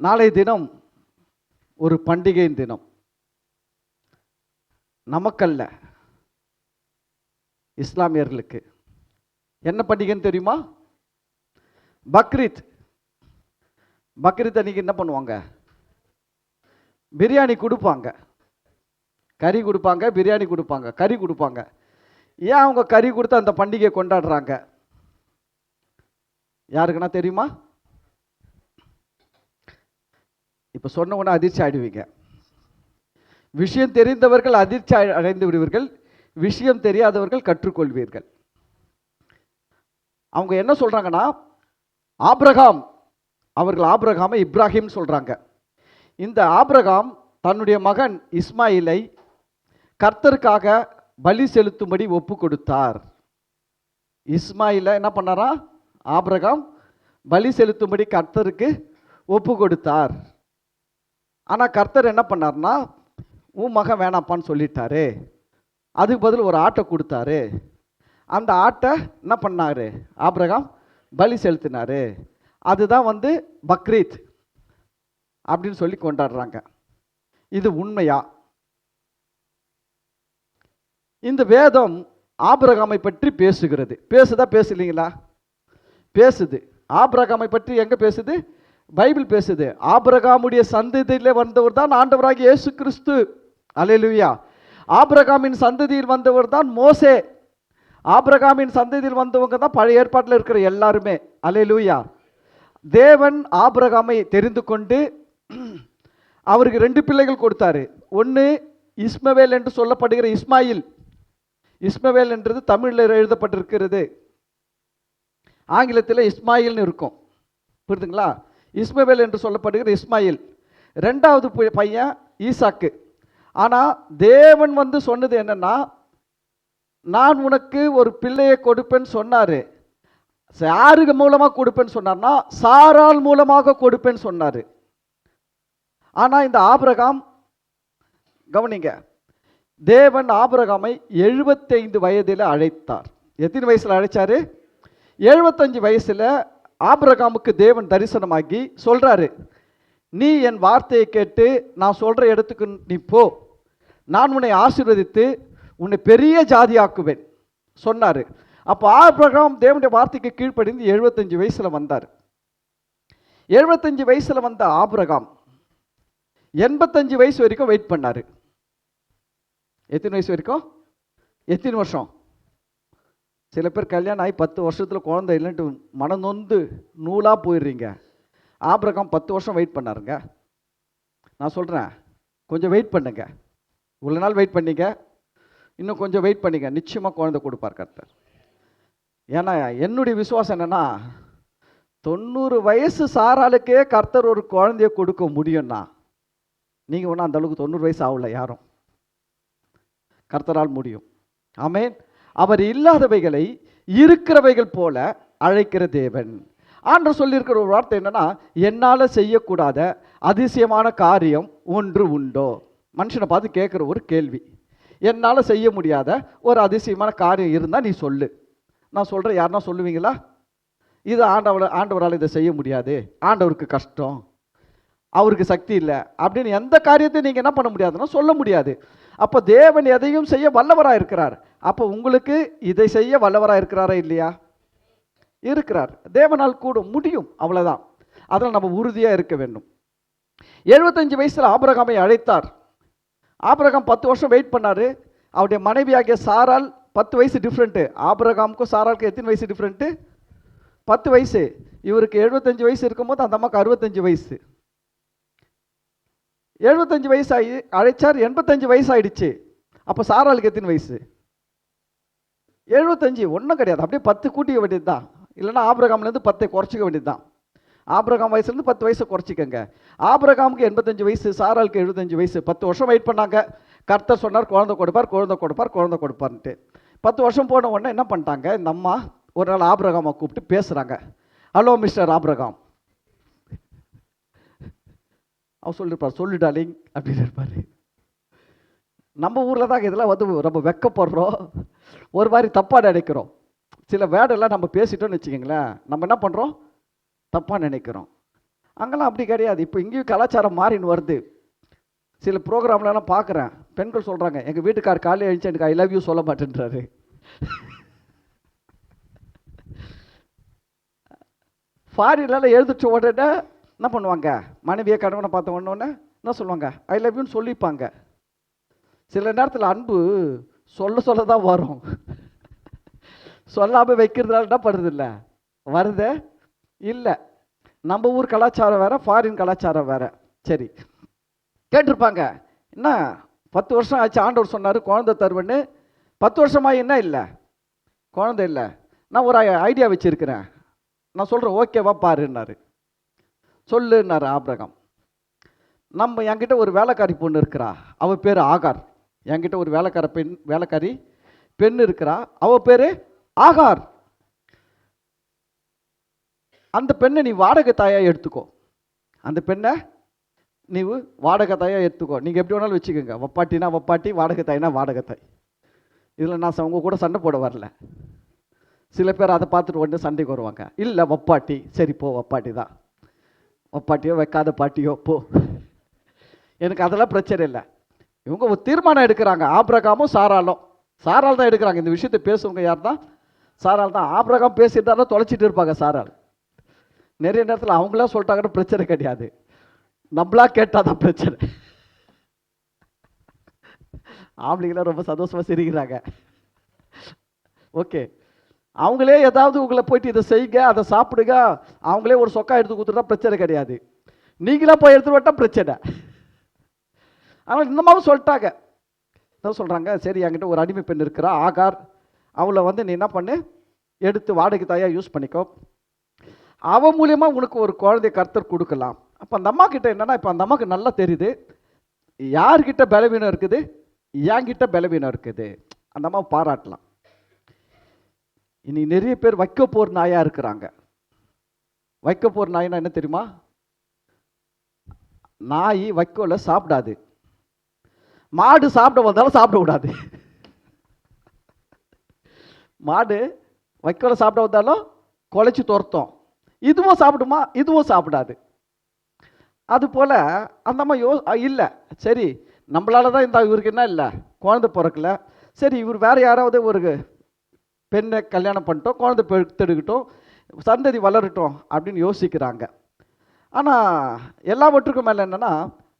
நாளைய தினம் ஒரு பண்டிகையின் தினம். நமக்கல்ல, இஸ்லாமியர்களுக்கு. என்ன பண்டிகைன்னு தெரியுமா? பக்ரீத். பக்ரீத் அன்னைக்கு என்ன பண்ணுவாங்க? பிரியாணி கொடுப்பாங்க, கறி கொடுப்பாங்க, பிரியாணி கொடுப்பாங்க, கறி கொடுப்பாங்க. ஏன் அவங்க கறி கொடுத்து அந்த பண்டிகையை கொண்டாடுறாங்க? யாருக்குன்னா தெரியுமா? இப்போ சொன்ன உடனே அதிர்ச்சி ஆயிடுவீங்க. விஷயம் தெரிந்தவர்கள் அதிர்ச்சி அடைந்து விடுவீர்கள், விஷயம் தெரியாதவர்கள் கற்றுக்கொள்வீர்கள். அவங்க என்ன சொல்றாங்கன்னா, ஆபிரகாம், அவர்கள் ஆபிரகாமை இப்ராஹிம் சொல்றாங்க. இந்த ஆபிரகாம் தன்னுடைய மகன் இஸ்மாயிலை கர்த்தருக்காக பலி செலுத்தும்படி ஒப்பு கொடுத்தார். இஸ்மாயிலை என்ன பண்ணாரா? ஆபிரகாம் பலி செலுத்தும்படி கர்த்தருக்கு ஒப்பு கொடுத்தார். ஆனால் கர்த்தர் என்ன பண்ணார்னா, உன் மகன் வேணாப்பான்னு சொல்லிட்டாரு. அதுக்கு பதில் ஒரு ஆட்டை கொடுத்தாரு. அந்த ஆட்டை என்ன பண்ணாரு? ஆபிரகாம் பலி செலுத்தினாரு. அதுதான் பக்ரீத் அப்படின்னு சொல்லி கொண்டாடுறாங்க. இது உண்மையா? இந்த வேதம் ஆபிரகாமை பற்றி பேசுகிறது. பேசுதா பேசலீங்களா? பேசுது. ஆபிரகாமை பற்றி எங்க பேசுது? பைபிள் பேசுது. ஆபிரகாமுடைய சந்ததியிலே வந்தவர் தான் ஆண்டவராகிய இயேசு கிறிஸ்து. அல்லேலூயா. ஆபிரகாமின் சந்ததியில் வந்தவர் தான் மோசே. ஆபிரகாமின் சந்ததியில் வந்தவங்க தான் பழைய ஏற்பாட்டில் இருக்கிற எல்லாருமே. அல்லேலூயா. தேவன் ஆபிரகாமை தெரிந்து கொண்டு அவருக்கு 2 பிள்ளைகள் கொடுத்தாரு. ஒன்று இஸ்மவேல் என்று சொல்லப்படுகிற இஸ்மாயில். இஸ்மவேல் என்றது தமிழில் எழுதப்பட்டிருக்கிறது, ஆங்கிலத்தில் இஸ்மாயில்னு இருக்கும். புரியுதுங்களா? இஸ்மவேல் என்று சொல்லப்படுகிற இஸ்மாயில். 2வது பையன் ஈசாக்கு. ஆனால் தேவன் சொன்னது என்னன்னா, நான் உனக்கு ஒரு பிள்ளையை கொடுப்பேன்னு சொன்னார். யாருக்கு மூலமாக கொடுப்பேன்னு சொன்னார்னா, சாராள் மூலமாக கொடுப்பேன்னு சொன்னார். ஆனால் இந்த ஆபிரகாம், கவனிங்க, தேவன் ஆபிரகாமை 75 வயதில் அழைத்தார். எத்தனை வயசில் அழைச்சாரு? 75 வயசில் ஆபிரகாமுக்கு தேவன் தரிசனமாகி சொல்றாரு, நீ என் வார்த்தையை கேட்டு நான் சொல்ற இடத்துக்கு நீ போ, நான் உன்னை ஆசீர்வதித்து உன்னை பெரிய ஜாதியாக்குவேன் சொன்னாரு. அப்போ ஆபிரகாம் தேவனுடைய வார்த்தைக்கு கீழ்ப்படிந்து 75 வயசுல வந்தார். 75 வயசுல வந்த ஆபிரகாம் 85 வயசு வரைக்கும் வெயிட் பண்ணாரு. எத்தனை வயசு வரைக்கும்? எத்தனை வருஷம்? சில பேர் கல்யாணம் ஆகி 10 வருஷத்தில் குழந்தை இல்லைன்ட்டு மனநொந்து நூலாக போயிடுறீங்க. ஆபிரகாம் 10 வருஷம் வெயிட் பண்ணாருங்க. நான் சொல்கிறேன், கொஞ்சம் வெயிட் பண்ணுங்க. இவ்வளோ நாள் வெயிட் பண்ணீங்க, இன்னும் கொஞ்சம் வெயிட் பண்ணிங்க, நிச்சயமாக குழந்தை கொடுப்பார் கர்த்தர். ஏன்னா என்னுடைய விசுவாசம் என்னன்னா, 90 வயசு சாராளுக்கே கர்த்தர் ஒரு குழந்தைய கொடுக்க முடியும்னா, நீங்கள் ஒன்றும் அந்த அளவுக்கு 90 வயசு ஆகல யாரும். கர்த்தரால் முடியும். ஆமென். அவர் இல்லாதவைகளை இருக்கிறவைகள் போல அழைக்கிற தேவன். ஆண்டவர் சொல்லியிருக்கிற ஒரு வார்த்தை என்னன்னா, என்னால் செய்யக்கூடாத அதிசயமான காரியம் ஒன்று உண்டோ? மனுஷனை பார்த்து கேட்குற ஒரு கேள்வி. என்னால் செய்ய முடியாத ஒரு அதிசயமான காரியம் இருந்தால் நீ சொல்லு. நான் சொல்கிறேன், யாருன்னா சொல்லுவீங்களா? இது ஆண்டவரால் இதை செய்ய முடியாது, ஆண்டவருக்கு கஷ்டம், அவருக்கு சக்தி இல்லை அப்படின்னு எந்த காரியத்தையும் நீங்கள் என்ன பண்ண முடியாதுன்னா சொல்ல முடியாது. அப்போ தேவன் எதையும் செய்ய வல்லவராக இருக்கிறார். அப்போ உங்களுக்கு இதை செய்ய வல்லவராக இருக்கிறாரா இல்லையா? இருக்கிறார். தேவனால் கூட முடியும், அவ்வளோதான். அதில் நம்ம உறுதியாக இருக்க வேண்டும். 75 வயசில் ஆபிரகாமை அழைத்தார். ஆபிரகாம் 10 வருஷம் வெயிட் பண்ணார். அவருடைய மனைவியாகிய சாராள் 10 வயசு டிஃப்ரெண்ட்டு. ஆபிரகாமுக்கும் சாராளுக்கும் எத்தனை வயசு டிஃப்ரெண்ட்டு? 10 வயசு. இவருக்கு 75 வயசு இருக்கும்போது அந்த அம்மாவுக்கு 65 வயசு. 75 வயசு அழைச்சார், 85 வயசு ஆயிடுச்சு. அப்போ சாராளுக்கு எத்தனை வயசு? 75. ஒன்றும் கிடையாது, அப்படியே 10 கூட்டிக்க வேண்டியது தான். இல்லைன்னா ஆபிரகாம்லேருந்து 10 குறைச்சிக்க வேண்டியது தான். ஆபிரகாம் வயசுலேருந்து 10 வயசு குறைச்சிக்கங்க. ஆபிரகாமுக்கு 85 வயசு, சாராளுக்கு 75 வயசு. 10 வருஷம் வெயிட் பண்ணாங்க. கர்த்தர் சொன்னார், குழந்தை கொடுப்பார், குழந்தை கொடுப்பார், குழந்தை கொடுப்பார்ன்ட்டு. 10 வருஷம் போன உடனே என்ன பண்ணிட்டாங்க, இந்த அம்மா ஒரு நாள் ஆபிரகாமை கூப்பிட்டு பேசுகிறாங்க. Hello mister Abraham. அவர் சொல்லியிருப்பார், சொல்லு டார்லிங் அப்படின்னு இருப்பார். நம்ம ஊரில் தான் இதெல்லாம் ரொம்ப வெக்கப்படுறோம், ஒரு மாதிரி தப்பாக நினைக்கிறோம். சில வேர்டெல்லாம் நம்ம பேசிட்டோம்னு வச்சுக்கோங்களேன், நம்ம என்ன பண்ணுறோம், தப்பாக நினைக்கிறோம். அங்கெல்லாம் அப்படி கிடையாது. இப்போ இங்கேயும் கலாச்சாரம் மாறின்னு வருது. சில ப்ரோக்ராம்லாம் பார்க்குறேன், பெண்கள் சொல்கிறாங்க, எங்கள் வீட்டுக்கார் காலையில் எழுந்துச்சு எனக்கு ஐ லவ் யூ சொல்ல மாட்டேன்றாரு. ஃபாரின்லாம் எழுதிச்ச உடனே என்ன பண்ணுவாங்க, மனைவியை கணவனை பார்த்த உடனே என்ன சொல்லுவாங்க, ஐ லவ் யூன்னு சொல்லிப்பாங்க. சில நேரத்தில் அன்பு சொல்ல தான் வரும். சொல்லாமல் வைக்கிறதுனால என்ன பண்ணுறது இல்லை, வருது இல்லை. நம்ம ஊர் கலாச்சாரம் வேறு, ஃபாரின் கலாச்சாரம் வேறு. சரி, கேட்டிருப்பாங்க, என்ன 10 வருஷம் ஆச்சு ஆண்டவர் சொன்னார் குழந்தை தருவேன்னு, 10 வருஷமாக என்ன இல்லை, குழந்தை இல்லை. நான் ஒரு ஐடியா வச்சுருக்கிறேன், நான் சொல்கிறேன், ஓகேவா பாருன்னாரு. சொல்லுன்னாரு ஆபிரகாம். நம்ம என்கிட்ட ஒரு வேலைக்காரி பொண்ணு இருக்கிறா, அவள் பேர் ஆகார். என்கிட்ட ஒரு வேலைக்காரி பெண் இருக்கிறா, அவள் பேர் ஆகார். அந்த பெண்ணை நீ வாடகை தாயாக எடுத்துக்கோ, அந்த பெண்ணை நீ வாடகை தாயாக எடுத்துக்கோ. நீங்கள் எப்படி வேணாலும் வச்சுக்கோங்க, வப்பாட்டினா வப்பாட்டி, வாடகை தாய்னா வாடகை தாய். இதில் நான் உங்க கூட சண்டை போட வரல. சில பேர் அதை பார்த்துட்டு உடனே சண்டைக்கு வருவாங்க. இல்லை வப்பாட்டி, சரி போ, வப்பாட்டி தான், வப்பாட்டியோ வைக்காத பாட்டியோ போ, எனக்கு அதெல்லாம் பிரச்சனை இல்லை. இவங்க ஒரு தீர்மானம் எடுக்கிறாங்க, ஆபிரகாமும் சாரால் தான் எடுக்கிறாங்க. இந்த விஷயத்தை பேசுவங்க யார் தான், சாரால் தான். ஆபிரகாம் பேசிட்டு தொலைச்சிட்டு இருப்பாங்க சாரால். நிறைய நேரத்தில் அவங்களா சொல்லிட்டாங்கன்னு பிரச்சனை கிடையாது, நம்மளா கேட்டாதான் பிரச்சனை. ஆம்பளைங்களாம் ரொம்ப சந்தோஷமா சிரிக்கிறாங்க. ஓகே, அவங்களே ஏதாவது உங்களை போயிட்டு இதை செய்யுங்க, அதை சாப்பிடுங்க, அவங்களே ஒரு சொக்கா எடுத்து கொடுத்துட்டா பிரச்சனை கிடையாது. நீங்களா போய் எடுத்துட்டு வட்டா பிரச்சனை. ஆனால் இந்த மாதிரி சொல்லிட்டாங்க. என்ன சொல்கிறாங்க, சரி என்கிட்ட ஒரு அடிமை பெண் இருக்கிறா ஆகார், அவளை நீ என்ன பண்ணு, எடுத்து வாடகை தாயாக யூஸ் பண்ணிக்கோ, அவன் மூலியமாக உனக்கு ஒரு குழந்தை கர்த்தர் கொடுக்கலாம். அப்போ அந்த அம்மா கிட்ட என்னன்னா, இப்போ அந்த அம்மாவுக்கு நல்லா தெரியுது யார்கிட்ட பலவீனம் இருக்குது, என்கிட்ட பலவீனம் இருக்குது. அந்த அம்மாவை பாராட்டலாம். இனி நிறைய பேர் வைக்க போர் நாயா இருக்கிறாங்க. வைக்க போர் நாய்னா என்ன தெரியுமா, நாய் வைக்கோல சாப்பிடாது, மாடு சாப்பிட வந்தாலும் சாப்பிடக்கூடாது. மாடு வைக்கோல சாப்பிட வந்தாலும் குலைச்சி துரத்தும், இதுவும் சாப்பிடுமா, இதுவும் சாப்பிடாது. அது போல் அந்த அம்மா இல்லை, சரி நம்மளால தான் இந்த இவருக்கு என்ன இல்லை, குழந்தை பிறக்கல, சரி இவர் வேறு யாராவது ஒரு பெண்ணை கல்யாணம் பண்ணிட்டோம், குழந்தை பெற்றெடுக்கட்டும், சந்ததி வளரட்டும் அப்படின்னு யோசிக்கிறாங்க. ஆனால் எல்லாவற்றுக்கும் மேலே என்னென்னா,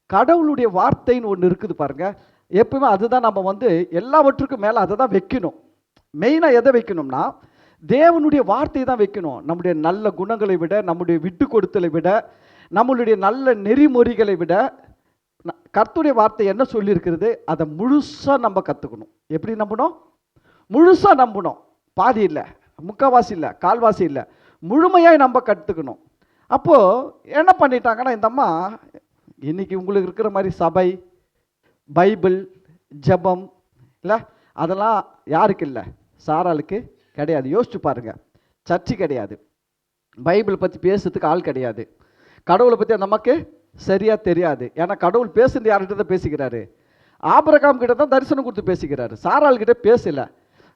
கடவுளுடைய வார்த்தைன்னு ஒன்று இருக்குது பாருங்க. எப்பவுமே அதுதான் நம்ம எல்லாவற்றுக்கும் மேலே அதை தான் வைக்கணும். மெயினாக எதை வைக்கணும்னா, தேவனுடைய வார்த்தையை தான் வைக்கணும். நம்முடைய நல்ல குணங்களை விட, நம்முடைய விட்டு கொடுத்தலை விட, நம்மளுடைய நல்ல நெறிமுறைகளை விட கர்த்தருடைய வார்த்தை என்ன சொல்லியிருக்கிறது அதை முழுசாக நம்ம கற்றுக்கணும். எப்படி நம்பணும், முழுசாக நம்பணும். பாதி இல்லை, முக்கால்வாசி இல்லை, கால்வாசி இல்லை, முழுமையாக நம்ம கற்றுக்கணும். அப்போது என்ன பண்ணிட்டாங்கன்னா, இந்த அம்மா இன்னைக்கு உங்களுக்கு இருக்கிற மாதிரி சபை, பைபிள், ஜபம் இல்லை, அதெல்லாம் யாருக்கு இல்லை, சாராளுக்கு கிடையாது. யோசிச்சு பாருங்க, சர்ச்சு கிடையாது, பைபிள் பற்றி பேசுறதுக்கு ஆள் கிடையாது, கடவுளை பற்றி அந்த அம்மாக்கு சரியாக தெரியாது. ஏன்னா கடவுள் பேசுறது யார்கிட்ட தான் பேசிக்கிறாரு, ஆபிரகாம் கிட்ட தான் தரிசனம் கொடுத்து பேசிக்கிறாரு, சாராள் கிட்ட பேசல.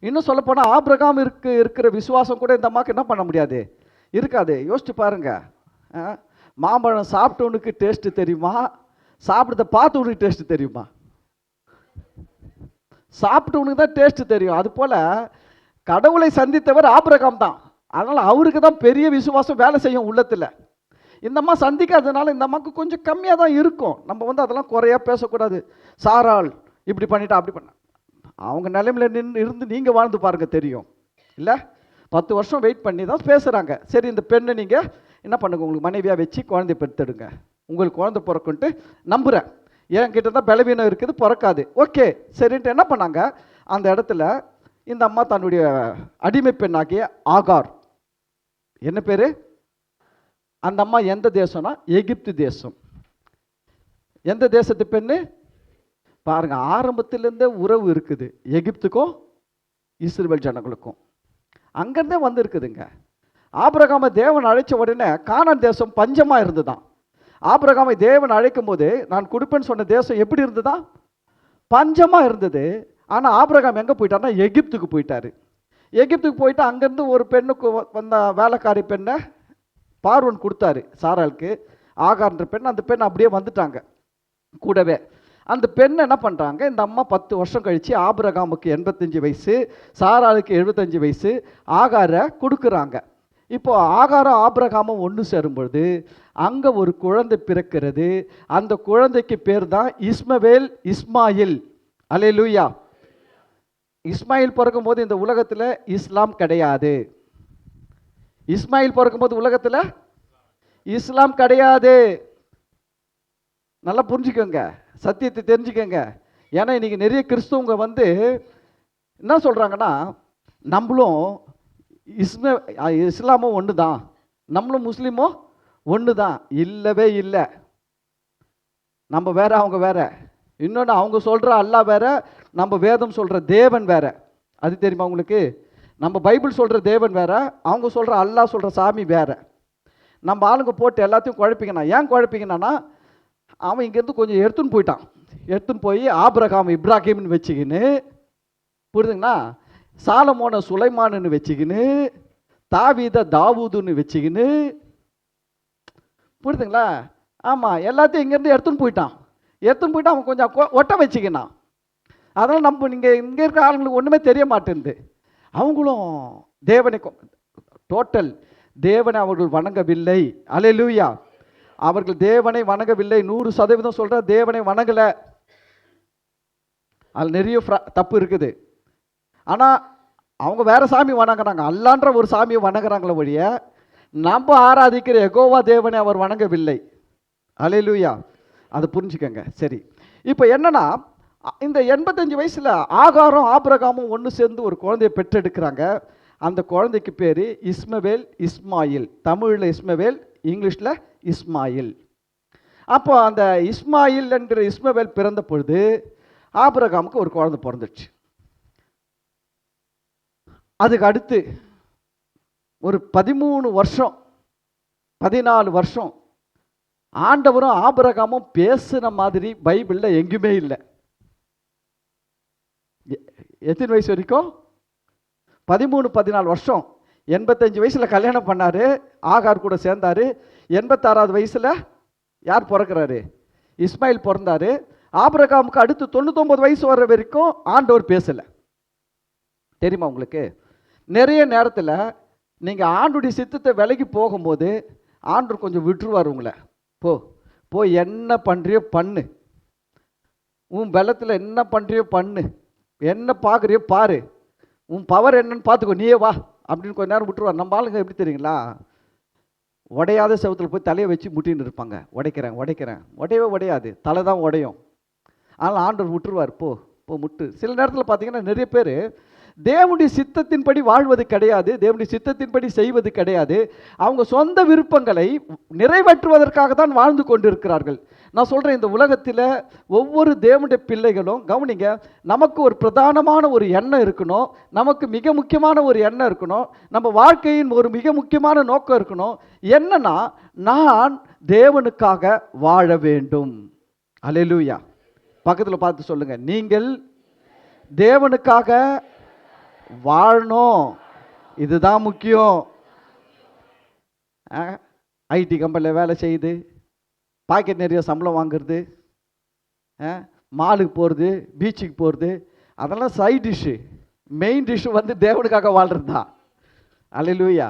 இன்னும் சொல்லப்போனால் ஆபிரகாம் இருக்கிற விசுவாசம் கூட இந்த அம்மாவுக்கு என்ன பண்ண முடியாது, இருக்காது. யோசிச்சு பாருங்க, மாம்பழம் சாப்பிட்டவனுக்கு டேஸ்ட் தெரியுமா, சாப்பிட்டதை பார்த்தவனுக்கு டேஸ்ட் தெரியுமா? சாப்பிட்டவனுக்கு தான் டேஸ்ட் தெரியும். அது போல கடவுளை சந்தித்தவர் ஆபிரகாம் தான். அதனால அவருக்கு தான் பெரிய விசுவாசம் வேலை செய்யும் உள்ளத்தில். இந்த அம்மா சந்திக்காததுனால இந்த அம்மாவுக்கு கொஞ்சம் கம்மியாக தான் இருக்கும். நம்ம அதெல்லாம் குறையா பேசக்கூடாது. சாராள் இப்படி பண்ணிட்டா அப்படி பண்ண, அவங்க நிலைமையில இருந்து நீங்கள் வாழ்ந்து பாருங்க, தெரியும் இல்லை? 10 வருஷம் வெயிட் பண்ணி தான் பேசுகிறாங்க. சரி இந்த பெண்ணை நீங்கள் என்ன பண்ணுங்க, உங்களுக்கு மனைவியாக வச்சு குழந்தை பெற்றெடுங்க, உங்களுக்கு குழந்தை பிறக்குன்ட்டு நம்புகிறேன். என்கிட்ட தான் பலவீனம் இருக்குது, பிறக்காது, ஓகே சரின்ட்டு என்ன பண்ணாங்க, அந்த இடத்துல இந்த அம்மா தன்னுடைய அடிமை பெண்ணாகிய ஆகார், என்ன பேர், அந்த அம்மா எந்த தேசம்னா எகிப்து தேசம். எந்த தேசத்து பெண்ணு பாருங்க, ஆரம்பத்திலேருந்தே உறவு இருக்குது எகிப்துக்கும் இஸ்ரவேல் ஜனங்களுக்கும். அங்கேருந்தே இருக்குதுங்க. ஆபிரகாமை தேவன் அழைச்ச உடனே கானான் தேசம் பஞ்சமாக இருந்துதான். ஆபிரகாமை தேவன் அழைக்கும் போது நான் கொடுப்பேன்னு சொன்ன தேசம் எப்படி இருந்ததா, பஞ்சமாக இருந்தது. ஆனால் ஆபிரகாம் எங்கே போயிட்டார்னா எகிப்துக்கு போயிட்டார். எகிப்துக்கு போயிட்டு அங்கேருந்து ஒரு பெண்ணுக்கு வந்த வேலைக்காரி பெண்ணை பார்வன் கொடுத்தாரு சாராளுக்கு. ஆகார்ன்ற பெண். அந்த பெண் அப்படியே வந்துட்டாங்க கூடவே. அந்த பெண் என்ன பண்ணுறாங்க, இந்த அம்மா 10 வருஷம் கழித்து ஆபிரகாமுக்கு 85 வயசு, சாராளுக்கு 75 வயசு, ஆகாரை கொடுக்குறாங்க. இப்போ ஆகாரம் ஆபிரகாமும் ஒன்று சேரும்பொழுது அங்கே ஒரு குழந்தை பிறக்கிறது. அந்த குழந்தைக்கு பேர் தான் இஸ்மவேல், இஸ்மாயில். அல்லேலூயா. இஸ்மாயில் பிறக்கும்போது இந்த உலகத்தில் இஸ்லாம் கிடையாது. இஸ்மாயில் பிறக்கும்போது உலகத்தில் இஸ்லாம் கிடையாது. நல்லா புரிஞ்சுக்கோங்க, சத்தியத்தை தெரிஞ்சுக்கோங்க. ஏன்னா இன்னைக்கு நிறைய கிறிஸ்தவங்க வந்து என்ன சொல்கிறாங்கன்னா, நம்மளும் இஸ்லாமும் ஒன்று தான், நம்மளும் முஸ்லீமும் ஒன்று தான். இல்லவே இல்லை. நம்ம வேற, அவங்க வேற. இன்னொன்று, அவங்க சொல்கிற அல்லா வேற, நம்ம வேதம் சொல்கிற தேவன் வேற. அது தெரியுமா உங்களுக்கு? நம்ம பைபிள் சொல்கிற தேவன் வேற, அவங்க சொல்கிற அல்லா சொல்கிற சாமி வேற. நம்ம ஆளுங்க போட்டு எல்லாத்தையும் குழப்பிக்கணா. ஏன் குழப்பிக்கணான்னா, அவன் இங்கேருந்து கொஞ்சம் எடுத்துன்னு போயிட்டான். எடுத்துன்னு போய் ஆபிரகாம் இப்ராஹிம்னு வச்சுக்கின்னு, புரியுதுங்களா, சாலமோனை சுலைமானுன்னு வச்சுக்கின்னு, தாவீத தாவூதுன்னு வச்சுக்கின்னு, புரியுதுங்களா? ஆமாம், எல்லாத்தையும் இங்கேருந்து எடுத்துன்னு போயிட்டான். எடுத்துன்னு போயிட்டு அவன் கொஞ்சம் ஒட்ட வச்சுக்கினான். அதனால் நம்ம இங்கே இருக்கிற ஆளுங்களுக்கு ஒன்றுமே தெரிய மாட்டேங்குது. அவங்களும் தேவனை டோட்டல் தேவனை அவர்கள் வணங்கவில்லை. அல்லேலூயா. அவர்கள் தேவனை வணங்கவில்லை. 100% சொல்கிற தேவனை வணங்கலை. அதில் நிறைய தப்பு இருக்குது. ஆனால் அவங்க வேற சாமி வணங்குறாங்க, அல்லான்ற ஒரு சாமியை வணங்குறாங்களே ஒழிய நம்ம ஆராதிக்கிற யெகோவா தேவனை அவர் வணங்கவில்லை. அல்லேலூயா. அதை புரிஞ்சுக்கங்க. சரி, இப்போ என்னன்னா, இந்த 85 வயசில் ஆகாரம் ஆபிரகாமும் ஒன்று சேர்ந்து ஒரு குழந்தையை பெற்றெடுக்கிறாங்க. அந்த குழந்தைக்கு பேர் இஸ்மவேல், இஸ்மாயில். தமிழில் இஸ்மவேல், இங்கிலீஷில் இஸ்மாயில். அப்போ அந்த இஸ்மாயில் என்கிற இஸ்மவேல் பிறந்த பொழுது ஆபிரகாமுக்கு ஒரு குழந்தை பிறந்துச்சு. அதுக்கு அடுத்து ஒரு 13 வருஷம் 14 வருஷம் ஆண்டவரும் ஆபிரகாமும் பேசுன மாதிரி பைபிளில் எங்கேயுமே இல்லை. எத்தனை வயசு வரைக்கும்? 13-14 வருஷம். 85 வயசில் கல்யாணம் பண்ணார், ஆகார் கூட சேர்ந்தார். 86வது வயசில் யார் பிறக்கிறாரு? இஸ்மாயில் பிறந்தார். ஆபிரகாமுக்கு அடுத்து 99 வயசு வர்ற வரைக்கும் ஆண்டவர் பேசலை. தெரியுமா உங்களுக்கு? நிறைய நேரத்தில் நீங்கள் ஆண்டுடைய சித்தத்தை விலகி போகும்போது ஆண்டவர் கொஞ்சம் விட்டுருவார் உங்களை. போ என்ன பண்ணுறியோ பண்ணு, உன் பலத்தில் என்ன பண்ணுறியோ பண்ணு, என்ன பார்க்குறியோ பாரு, உன் பவர் என்னன்னு பார்த்துக்கோ, நீயே வா அப்படின்னு கொஞ்ச நேரம் விட்டுருவார். நம்ம ஆளுங்க எப்படி தெரியுங்களா, உடையாத செவத்தில் போய் தலையை வச்சு முட்டின்னு இருப்பாங்க. உடைக்கிறேன் உடையவே உடையாது, தலை தான் உடையும். ஆனால் ஆண்டவர் விட்டுருவார். போ முட்டு. சில நேரத்தில் பார்த்தீங்கன்னா நிறைய பேர் தேவனுடைய சித்தத்தின்படி வாழ்வது கிடையாது, தேவனுடைய சித்தத்தின்படி செய்வது கிடையாது. அவங்க சொந்த விருப்பங்களை நிறைவேற்றுவதற்காக தான் வாழ்ந்து கொண்டிருக்கிறார்கள். நான் சொல்கிறேன், இந்த உலகத்தில் ஒவ்வொரு தேவனுடைய பிள்ளைகளும் கவனிங்க, நமக்கு ஒரு பிரதானமான ஒரு எண்ணம் இருக்கணும், நமக்கு மிக முக்கியமான ஒரு எண்ணம் இருக்கணும், நம்ம வாழ்க்கையின் ஒரு மிக முக்கியமான நோக்கம் இருக்கணும். என்னன்னா, நான் தேவனுக்காக வாழ வேண்டும். அல்லேலூயா. பக்கத்தில் பார்த்து சொல்லுங்க, நீங்கள் தேவனுக்காக வாழணும், இதுதான் முக்கியம். ஐடி கம்பெனியில் வேலை செய்யுது, பாக்கெட் நிறைய சம்பளம் வாங்குறது, மாலுக்கு போகிறது, பீச்சுக்கு போகிறது, அதெல்லாம் சைட் டிஷ்ஷு. மெயின் டிஷ்ஷு வந்து தேவனுக்காக வாழ்கிறது தான். அல்லேலூயா.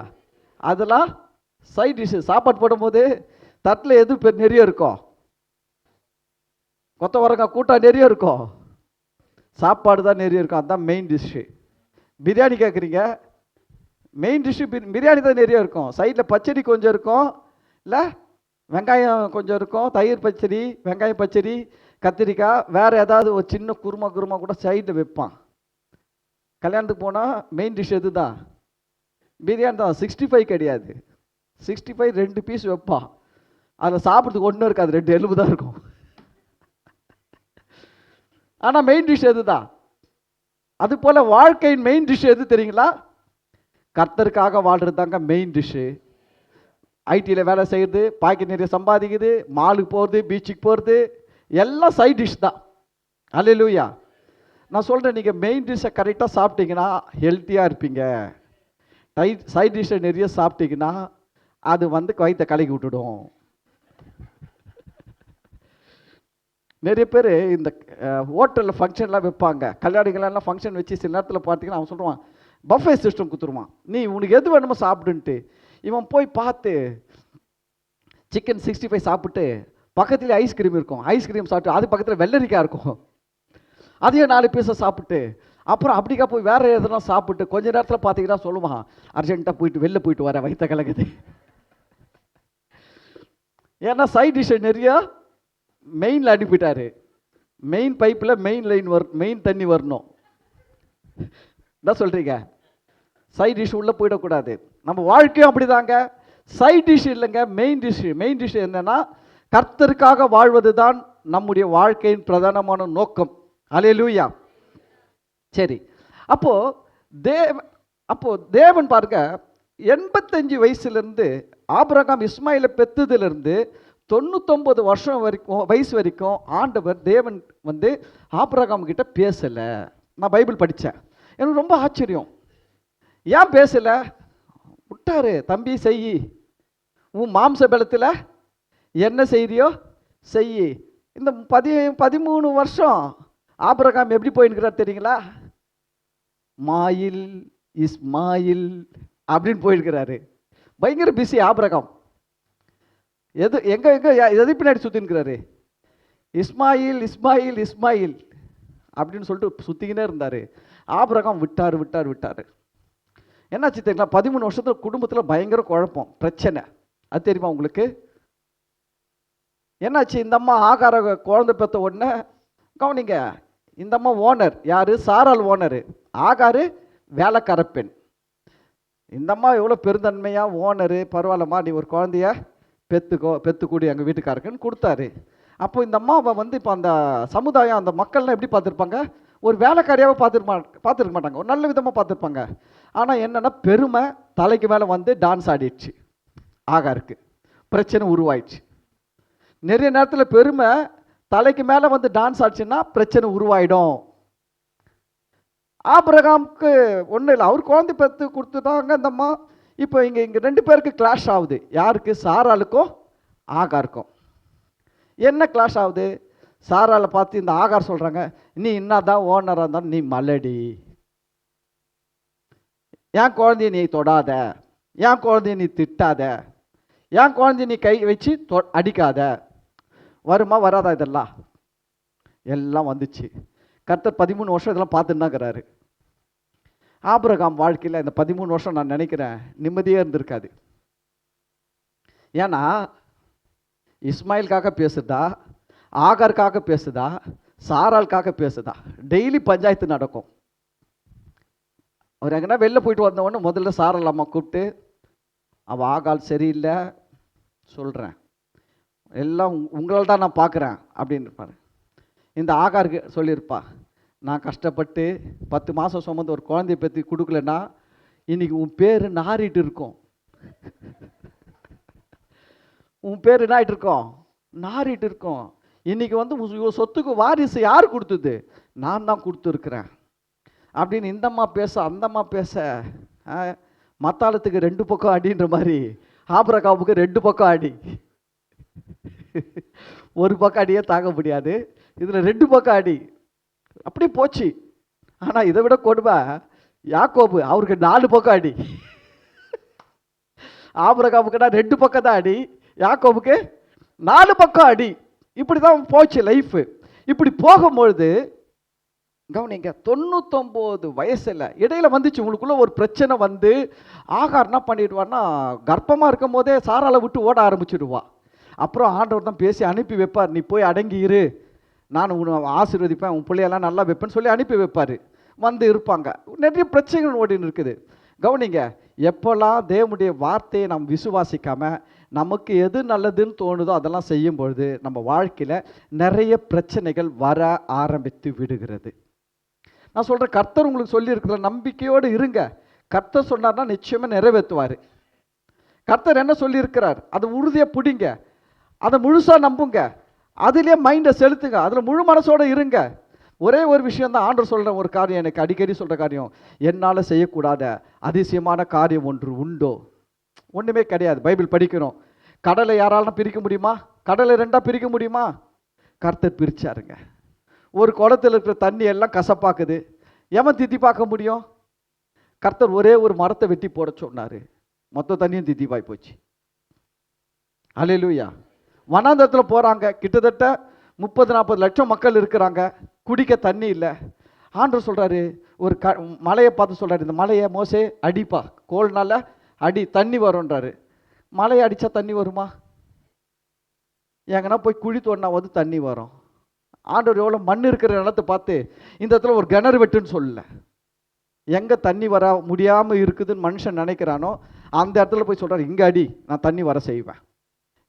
அதெல்லாம் சைட் டிஷ்ஷு. சாப்பாடு போடும்போது தட்டில் எது நிறைய இருக்கும்? கொத்தவரங்காய் கூட்டம் நிறைய இருக்கும், சாப்பாடு தான் நிறைய இருக்கும். அதுதான் மெயின் டிஷ்ஷு. பிரியாணி கேட்குறீங்க, மெயின் டிஷ்ஷு பிரியாணி தான் நிறைய இருக்கும். சைடில் பச்சடி கொஞ்சம் இருக்கும், இல்லை வெங்காயம் கொஞ்சம் இருக்கும், தயிர் பச்சடி, வெங்காயம் பச்சடி, கத்திரிக்காய், வேறு ஏதாவது ஒரு சின்ன குருமா கூட சைடில் வைப்பான். கல்யாணத்துக்கு போனால் மெயின் டிஷ் எது தான்? பிரியாணி தான். 65 கிடையாது, 65 2 பீஸ் வைப்பான். அதில் சாப்பிட்றதுக்கு ஒன்றும் இருக்காது, 2 எலும்பு தான் இருக்கும். ஆனால் மெயின் டிஷ் எது தான்? அது போல் வாழ்க்கையின் மெயின் டிஷ் எது தெரியுங்களா? கர்த்தருக்காக வாழ்கிறது தாங்க மெயின் டிஷ்ஷு. ஐடியில் வேலை செய்கிறது, பாக்கெட் நிறைய சம்பாதிக்குது, மாலுக்கு போகிறது, பீச்சுக்கு போகிறது, எல்லாம் சைட் டிஷ் தான். அல்லேலூயா. நான் சொல்கிறேன், நீங்கள் மெயின் டிஷ்ஷை கரெக்டாக சாப்பிட்டீங்கன்னா ஹெல்த்தியாக இருப்பீங்க. சைட் டிஷ்ஷை நிறைய சாப்பிட்டீங்கன்னா அது வந்து வயிற்றை கலக்கி விட்டுடும். நிறைய பேர் இந்த ஹோட்டலில் ஃபங்க்ஷன்லாம் வைப்பாங்க, கல்யாணிகளெல்லாம் ஃபங்க்ஷன் வச்சு சில நேரத்தில் பார்த்தீங்கன்னா அவன் சொல்லுவான் பஃபே சிஸ்டம் கொடுத்துருவான், நீ உனக்கு எது வேணுமோ சாப்பிடுன்ட்டு. இவன் போய் பார்த்து சிக்கன் 65 சாப்பிட்டு பக்கத்துலேயே ஐஸ்கிரீம் இருக்கும், ஐஸ்கிரீம் சாப்பிட்டு அது பக்கத்தில் வெள்ளரிக்காய் இருக்கும், அதையும் 4 பீஸை சாப்பிட்டு அப்புறம் அப்படிக்கா போய் வேறு எதுனா சாப்பிட்டு கொஞ்ச நேரத்தில் பார்த்தீங்கன்னா சொல்லுவான், அர்ஜென்ட்டாக போயிட்டு வெளில போயிட்டு வர வயிற்ற கலக்குது. ஏன்னா சைட் டிஷ்ஷை நிறையா மெயினில் அனுப்பிட்டாரு. மெயின் பைப்பில் மெயின் லைன் மெயின் தண்ணி வரணும். என்ன சொல்கிறீங்க? சைட் டிஷ் உள்ளே போயிடக்கூடாது. நம்ம வாழ்க்கையும் அப்படிதாங்க. சைட் டிஷ் இல்லைங்க, மெயின் டிஷ். மெயின் டிஷ் என்னன்னா கர்த்தருக்காக வாழ்வது தான் நம்முடைய வாழ்க்கையின் பிரதானமான நோக்கம். அல்லேலூயா. சரி, அப்போ தேவன் பாருங்க 85 வயசுலேருந்து ஆபிரகாம் இஸ்மாயிலை பெற்றதுலேருந்து 99 வருஷம் வயசு வரைக்கும் ஆண்டவர் தேவன் வந்து ஆபிரகாம் கிட்ட பேசலை. நான் பைபிள் படித்தேன், எனக்கு ரொம்ப ஆச்சரியம். ஏன் பேசலை? விட்டாரு, தம்பி செய், உன் மாம்ச பலத்தில் என்ன செய்தியோ செய். இந்த 13 வருஷம் ஆபிரகாம் எப்படி போயிருக்கிறார் தெரியுங்களா? மாயில் இஸ்மாயில் அப்படின்னு போயிருக்கிறாரு. பயங்கர பிஸி ஆபிரகாம். எது பின்னாடி சுத்தின்னுக்கிறாரு? இஸ்மாயில் இஸ்மாயில் இஸ்மாயில் அப்படின்னு சொல்லிட்டு சுத்திக்கினே இருந்தாரு. ஆபிரகாம் விட்டாரு. என்னாச்சு தெரியுங்களா? 13 வருஷத்துல குடும்பத்தில் பயங்கர குழப்பம், பிரச்சனை. அது தெரியுமா உங்களுக்கு? என்னாச்சு? இந்த அம்மா ஆகார குழந்தை பெற்ற உடனே கவனிங்க, இந்த அம்மா ஓனர் யாரு? சாரால் ஓனரு, ஆகாரு வேலைக்கார பெண். இந்த அம்மா எவ்வளோ பெருந்தன்மையா ஓனரு, பரவாயில்லம்மா நீ ஒரு குழந்தைய பெத்துக்கூடி எங்கள் வீட்டுக்காரருக்குன்னு கொடுத்தாரு. அப்போ இந்த அம்மாவை வந்து இப்போ அந்த சமுதாயம், அந்த மக்கள்லாம் எப்படி பார்த்துருப்பாங்க? ஒரு வேலைக்காரியாவை பார்த்துருக்க மாட்டாங்க, ஒரு நல்ல விதமாக பார்த்துருப்பாங்க. ஆனால் என்னென்னா பெருமை தலைக்கு மேலே வந்து டான்ஸ் ஆடிடுச்சு. ஆகாருக்கு பிரச்சனை உருவாயிடுச்சு. நிறைய நேரத்தில் பெருமை தலைக்கு மேலே வந்து டான்ஸ் ஆச்சுன்னா பிரச்சனை உருவாயிடும். ஆபிரகாமுக்கு ஒன்றும் இல்லை, அவர் குழந்தை பெற்று கொடுத்துட்டாங்க இந்த அம்மா. இப்போ இங்கே 2 பேருக்கு கிளாஷ் ஆகுது. யாருக்கு? சாராளுக்கும் ஆகாருக்கும். என்ன கிளாஷ் ஆகுது? சாராலை பார்த்து இந்த ஆகார் சொல்கிறாங்க, நீ என்னதான் ஓனராக இருந்தாலும் நீ மலடி, என் குழந்தைய நீ தொடாத, என் குழந்தைய நீ திட்டாத, என் குழந்தைய நீ கை வச்சு அடிக்காத. வருமா வராதா? இதெல்லாம் எல்லாம் வந்துச்சு. கர்த்தர் 13 வருஷம் இதெல்லாம் பார்த்துன்னு தான் இருக்கிறாரு. ஆபிரகாம் வாழ்க்கையில் இந்த 13 வருஷம் நான் நினைக்கிறேன் நிம்மதியாக இருந்திருக்காது. ஏன்னா இஸ்மாயிலுக்காக பேசுதா, ஆகாருக்காக பேசுதா, சாராளுக்காக பேசுதா, டெய்லி பஞ்சாயத்து நடக்கும். அவர் எங்கன்னா வெளில போயிட்டு வந்தவொடனே முதல்ல சாராள் அம்மா கூப்பிட்டு, அவள் ஆகால் சரியில்லை சொல்கிறேன், எல்லாம் உங்களால் தான் நான் பார்க்குறேன் அப்படின்னு இருப்பார். இந்த ஆகாருக்கு சொல்லியிருப்பா, நான் கஷ்டப்பட்டு 10 மாதம் சுமந்து ஒரு குழந்தைய பற்றி கொடுக்கலன்னா இன்னைக்கு உன் பேர் நாறிட்டு இருக்கும். உன் பேர் என்ன ஆகிட்டு இருக்கோம்? நாறிட்டு இருக்கோம். இன்னைக்கு வந்து சொத்துக்கு வாரிசு யார் கொடுத்தது? நான் தான் கொடுத்துருக்குறேன் அப்படின்னு இந்தம்மா பேச அந்தம்மா பேச, மத்தாளத்துக்கு 2 பக்கம் அடின்ற மாதிரி ஆபிரகாமுக்கு 2 பக்கம் அடி. ஒரு பக்கம் அடியே தாங்க முடியாது, இதில் 2 பக்கம் அடி. அப்படி போச்சு. ஆனால் இதை விட கொடுமை யாக்கோபு, அவருக்கு 4 பக்கம் அடி. ஆபிரகாமுக்குனா 2 பக்கம் தான் அடி, யாக்கோபுக்கு 4 பக்கம் அடி. இப்படி தான் போச்சு லைஃப். இப்படி போகும்பொழுது கவனிங்க, 99 வயசில் இடையில வந்துச்சு உங்களுக்குள்ள ஒரு பிரச்சனை வந்து ஆகார் என்ன பண்ணிடுவான்னா, கர்ப்பமாக இருக்கும் போதே சாராலை விட்டு ஓட ஆரம்பிச்சிடுவா. அப்புறம் ஆண்டவர் தான் பேசி அனுப்பி வைப்பார், நீ போய் அடங்கி இரு, நான் உன்னை ஆசீர்வதிப்பேன், உன் பிள்ளையெல்லாம் நல்லா வைப்பேன்னு சொல்லி அனுப்பி வைப்பார். வந்து இருப்பாங்க. நிறைய பிரச்சனைகள் ஓடின்னு இருக்குது. கவனிங்க, எப்போல்லாம் தேவனுடைய வார்த்தையை நாம் விசுவாசிக்காம நமக்கு எது நல்லதுன்னு தோணுதோ அதெல்லாம் செய்யும் பொழுது நம்ம வாழ்க்கையில் நிறைய பிரச்சனைகள் வர ஆரம்பித்து விடுகிறது. நான் சொல்கிறேன், கர்த்தர் உங்களுக்கு சொல்லியிருக்கிற நம்பிக்கையோடு இருங்க. கர்த்தர் சொன்னார்னா நிச்சயமாக நிறைவேற்றுவார். கர்த்தர் என்ன சொல்லியிருக்கிறார் அதை உறுதியாக பிடிங்க, அதை முழுசாக நம்புங்க, அதிலே மைண்டை செலுத்துங்க, அதில் முழு மனசோடு இருங்க. ஒரே ஒரு விஷயந்தான் ஆண்டவர் சொல்கிற ஒரு காரியம், எனக்கு அடிக்கடி சொல்கிற காரியம், என்னால் செய்யக்கூடாத அதிசயமான காரியம் ஒன்று உண்டோ? ஒன்றுமே கிடையாது. பைபிள் படிக்கிறோம், கடலை யாராலும் பிரிக்க முடியுமா? கடலை 2ஆக பிரிக்க முடியுமா? கர்த்தர் பிரிச்சாருங்க. ஒரு குளத்தில் இருக்கிற தண்ணி எல்லாம் கசப்பாக்குது, எவன் தித்தி பார்க்க முடியும்? கர்த்தர் ஒரே ஒரு மரத்தை வெட்டி போட சொன்னார், மொத்த தண்ணியும் தித்திப்பாய் போச்சு. அல்லேலூயா. வனாந்தரத்தில் போகிறாங்க, கிட்டத்தட்ட 30-40 லட்சம் மக்கள் இருக்கிறாங்க, குடிக்க தண்ணி இல்லை. ஆண்டவர் சொல்கிறாரு, ஒரு மலையை பார்த்து சொல்கிறாரு, இந்த மலையை மோசே அடிப்பா, கோல்னால அடி, தண்ணி வரும்ன்றாரு. மலையை அடித்தா தண்ணி வருமா? எங்கன்னா போய் குழி தோண்டினா வந்து தண்ணி வரும். ஆண்டவர் எவ்வளோ மண் இருக்கிற நிலத்தை பார்த்து இந்த இடத்துல ஒரு கிணறு வெட்டுன்னு சொல்லல. எங்கே தண்ணி வர முடியாமல் இருக்குதுன்னு மனுஷன் நினைக்கிறானோ அந்த இடத்துல போய் சொல்கிறார், இங்கே அடி, நான் தண்ணி வர செய்வேன்.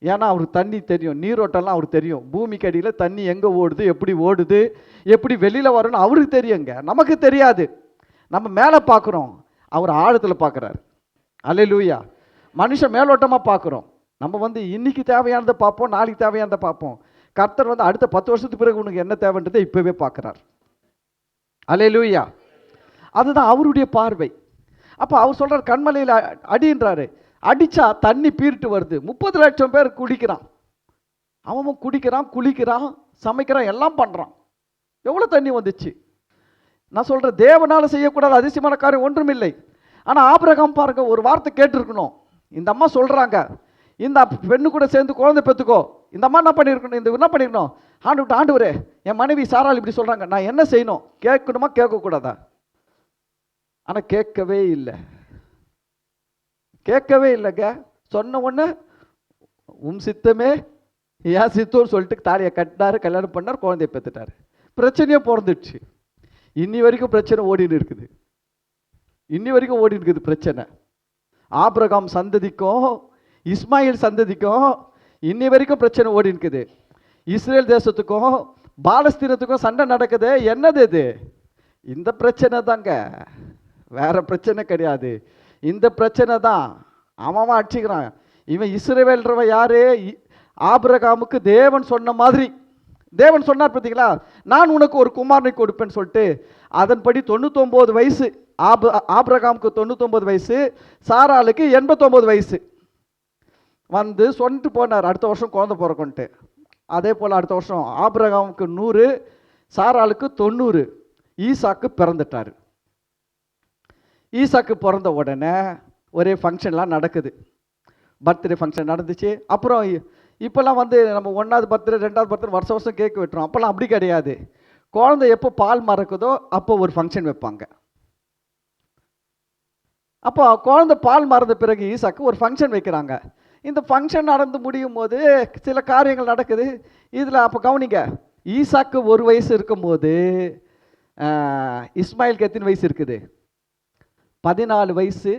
ஏன்னா அவருக்கு தண்ணி தெரியும், நீரோட்டம்லாம் அவருக்கு தெரியும். பூமிக்கு அடியில் தண்ணி எங்கே ஓடுது, எப்படி ஓடுது, எப்படி வெளியில் வரும்னு அவருக்கு தெரியுங்க, நமக்கு தெரியாது. நம்ம மேலே பார்க்குறோம், அவர் ஆழத்தில் பார்க்குறாரு. அல்லேலூயா. மனுஷன் மேலோட்டமாக பார்க்குறோம். நம்ம வந்து இன்னைக்கு தேவையானதை பார்ப்போம், நாளைக்கு தேவையானதை பார்ப்போம். கர்த்தர் வந்து அடுத்த 10 வருஷத்துக்கு பிறகு உனக்கு என்ன தேவைன்றதை இப்போவே பார்க்குறார். அல்லேலூயா. அதுதான் அவருடைய பார்வை. அப்போ அவர் சொல்கிறார், கண்மலையில் அடின்றாரு. அடித்தா தண்ணி பீரிட்டு வருது. 30 லட்சம் பேர் குடிக்கிறான். அவன் குடிக்கிறான், குளிக்கிறான், சமைக்கிறான், எல்லாம் பண்ணுறான். எவ்வளோ தண்ணி வந்துச்சு? நான் சொல்கிறேன், தேவனால் செய்யக்கூடாத அதிசயமான காரியம் ஒன்றும் இல்லை. ஆனால் ஆபிரகாம் பாருங்க, ஒரு வார்த்தை கேட்டிருக்கணும். இந்த அம்மா சொல்கிறாங்க, இந்த பெண்ணு கூட சேர்ந்து குழந்தை பெற்றுக்கோ. இந்த அம்மா என்ன பண்ணியிருக்கணும், இந்த என்ன பண்ணியிருக்கணும், ஆண்டவரே என் மனைவி சாராள் இப்படி சொல்கிறாங்க, நான் என்ன செய்யணும்? கேட்கணுமா கேட்கக்கூடாதா? ஆனால் கேட்கவே இல்லை, கேட்கவே இல்லைங்க. சொன்ன உடனே உம் சித்தமே ஏன் சித்தம்னு சொல்லிட்டு தாலியை கட்டினாரு, கல்யாணம் பண்ணார், குழந்தைய பெற்றுட்டார். பிரச்சனையே பிறந்துடுச்சு. இன்னி வரைக்கும் பிரச்சனை ஓடின்னு இருக்குது, இன்னி வரைக்கும் ஓடி இருக்குது பிரச்சனை. ஆபிரகாம் சந்ததிக்கும் இஸ்மாயில் சந்ததிக்கும் இன்னி வரைக்கும் பிரச்சனை ஓடி இருக்குது. இஸ்ரேல் தேசத்துக்கும் பாலஸ்தீனத்துக்கும் சண்டை நடக்குது. என்னது இது? இந்த பிரச்சனை தாங்க, வேற பிரச்சனை கிடையாது. இந்த பிரச்சனை தான். அவன் அடிச்சுக்கிறான். இவன் இஸ்ரவேல்ன்றவன் யாரு? ஆபிரகாமுக்கு தேவன் சொன்ன மாதிரி, தேவன் சொன்னார் பார்த்தீங்களா, நான் உனக்கு ஒரு குமாரனை கொடுப்பேன்னு சொல்லிட்டு. அதன்படி 99 வயசு ஆபிரகாமுக்கு 99 வயசு, சாராளுக்கு 89 வயசு வந்து சொல்லிட்டு போனார், அடுத்த வருஷம் குழந்தை பிறக்கும்ட்டு. அதே போல் அடுத்த வருஷம் ஆபிரகாமுக்கு 100, சாராளுக்கு 90, ஈசாக்கு பிறந்துட்டார். ஈசாக்கு பிறந்த உடனே ஒரே ஃபங்க்ஷன்லாம் நடக்குது. பர்த்டே ஃபங்க்ஷன் நடந்துச்சு. அப்புறம் இப்போல்லாம் வந்து நம்ம 1வது பர்த்டே 2வது பர்த்டே வருஷம் வருஷம் கேக் வெட்டுறோம். அப்போல்லாம் அப்படி கிடையாது. குழந்தை எப்போ பால் மறக்குதோ அப்போ ஒரு ஃபங்க்ஷன் வைப்பாங்க. அப்போ குழந்தை பால் மறந்த பிறகு ஈசாக்கு ஒரு ஃபங்க்ஷன் வைக்கிறாங்க. இந்த ஃபங்க்ஷன் நடந்து முடியும் போது சில காரியங்கள் நடக்குது. இதில் அப்போ கவனிங்க, ஈசாக்கு 1 வயசு இருக்கும்போது இஸ்மாயிலுக்கு எத்தனை வயசு இருக்குது? 14 வயசு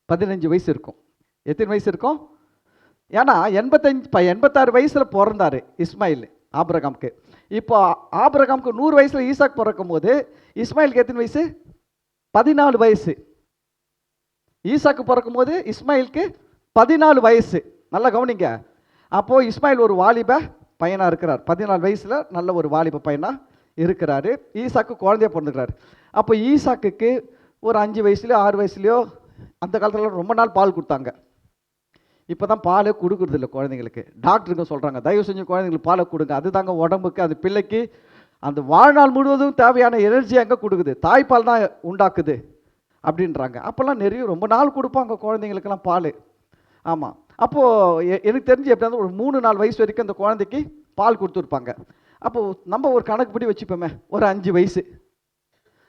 15 வயசு இருக்கும். எத்தனை வயசு இருக்கும்? ஏன்னா 86 வயசில் பிறந்தார் இஸ்மாயில் ஆபிரகாமுக்கு. இப்போ ஆபிரகாமுக்கு 100 வயசில் ஈசாக் பிறக்கும் போது இஸ்மாயிலுக்கு எத்தனை வயசு? 14 வயசு. ஈசாக்கு பிறக்கும் போது இஸ்மாயிலுக்கு 14 வயசு. நல்லா கவனிங்க. அப்போது இஸ்மாயில் ஒரு வாலிப பையனாக இருக்கிறார். 14 வயசில் நல்ல ஒரு வாலிப பையனாக இருக்கிறாரு. ஈசாக்கு குழந்தைய பிறந்துக்கிறார். அப்போ ஈசாக்குக்கு ஒரு 5 வயசுலையோ 6 வயசுலையோ, அந்த காலத்தில் ரொம்ப நாள் பால் கொடுத்தாங்க. இப்போ தான் பாலே கொடுக்குறது இல்லை குழந்தைங்களுக்கு. டாக்டருங்க சொல்கிறாங்க, தயவு செஞ்சு குழந்தைங்களுக்கு பாலை கொடுங்க, அதுதாங்க உடம்புக்கு, அது பிள்ளைக்கு அந்த வாழ்நாள் முழுவதும் தேவையான எனர்ஜி எங்கே கொடுக்குது? தாய்ப்பால் தான் உண்டாக்குது அப்படின்றாங்க. அப்போல்லாம் நிறைய ரொம்ப நாள் கொடுப்பாங்க குழந்தைங்களுக்கெல்லாம் பால். ஆமாம். அப்போது எனக்கு தெரிஞ்சு எப்படியாவது ஒரு 3-4 வயசு வரைக்கும் அந்த குழந்தைக்கு பால் கொடுத்துருப்பாங்க. அப்போது நம்ம ஒரு கணக்குப்படி வச்சுப்போமே, ஒரு 5 வயசு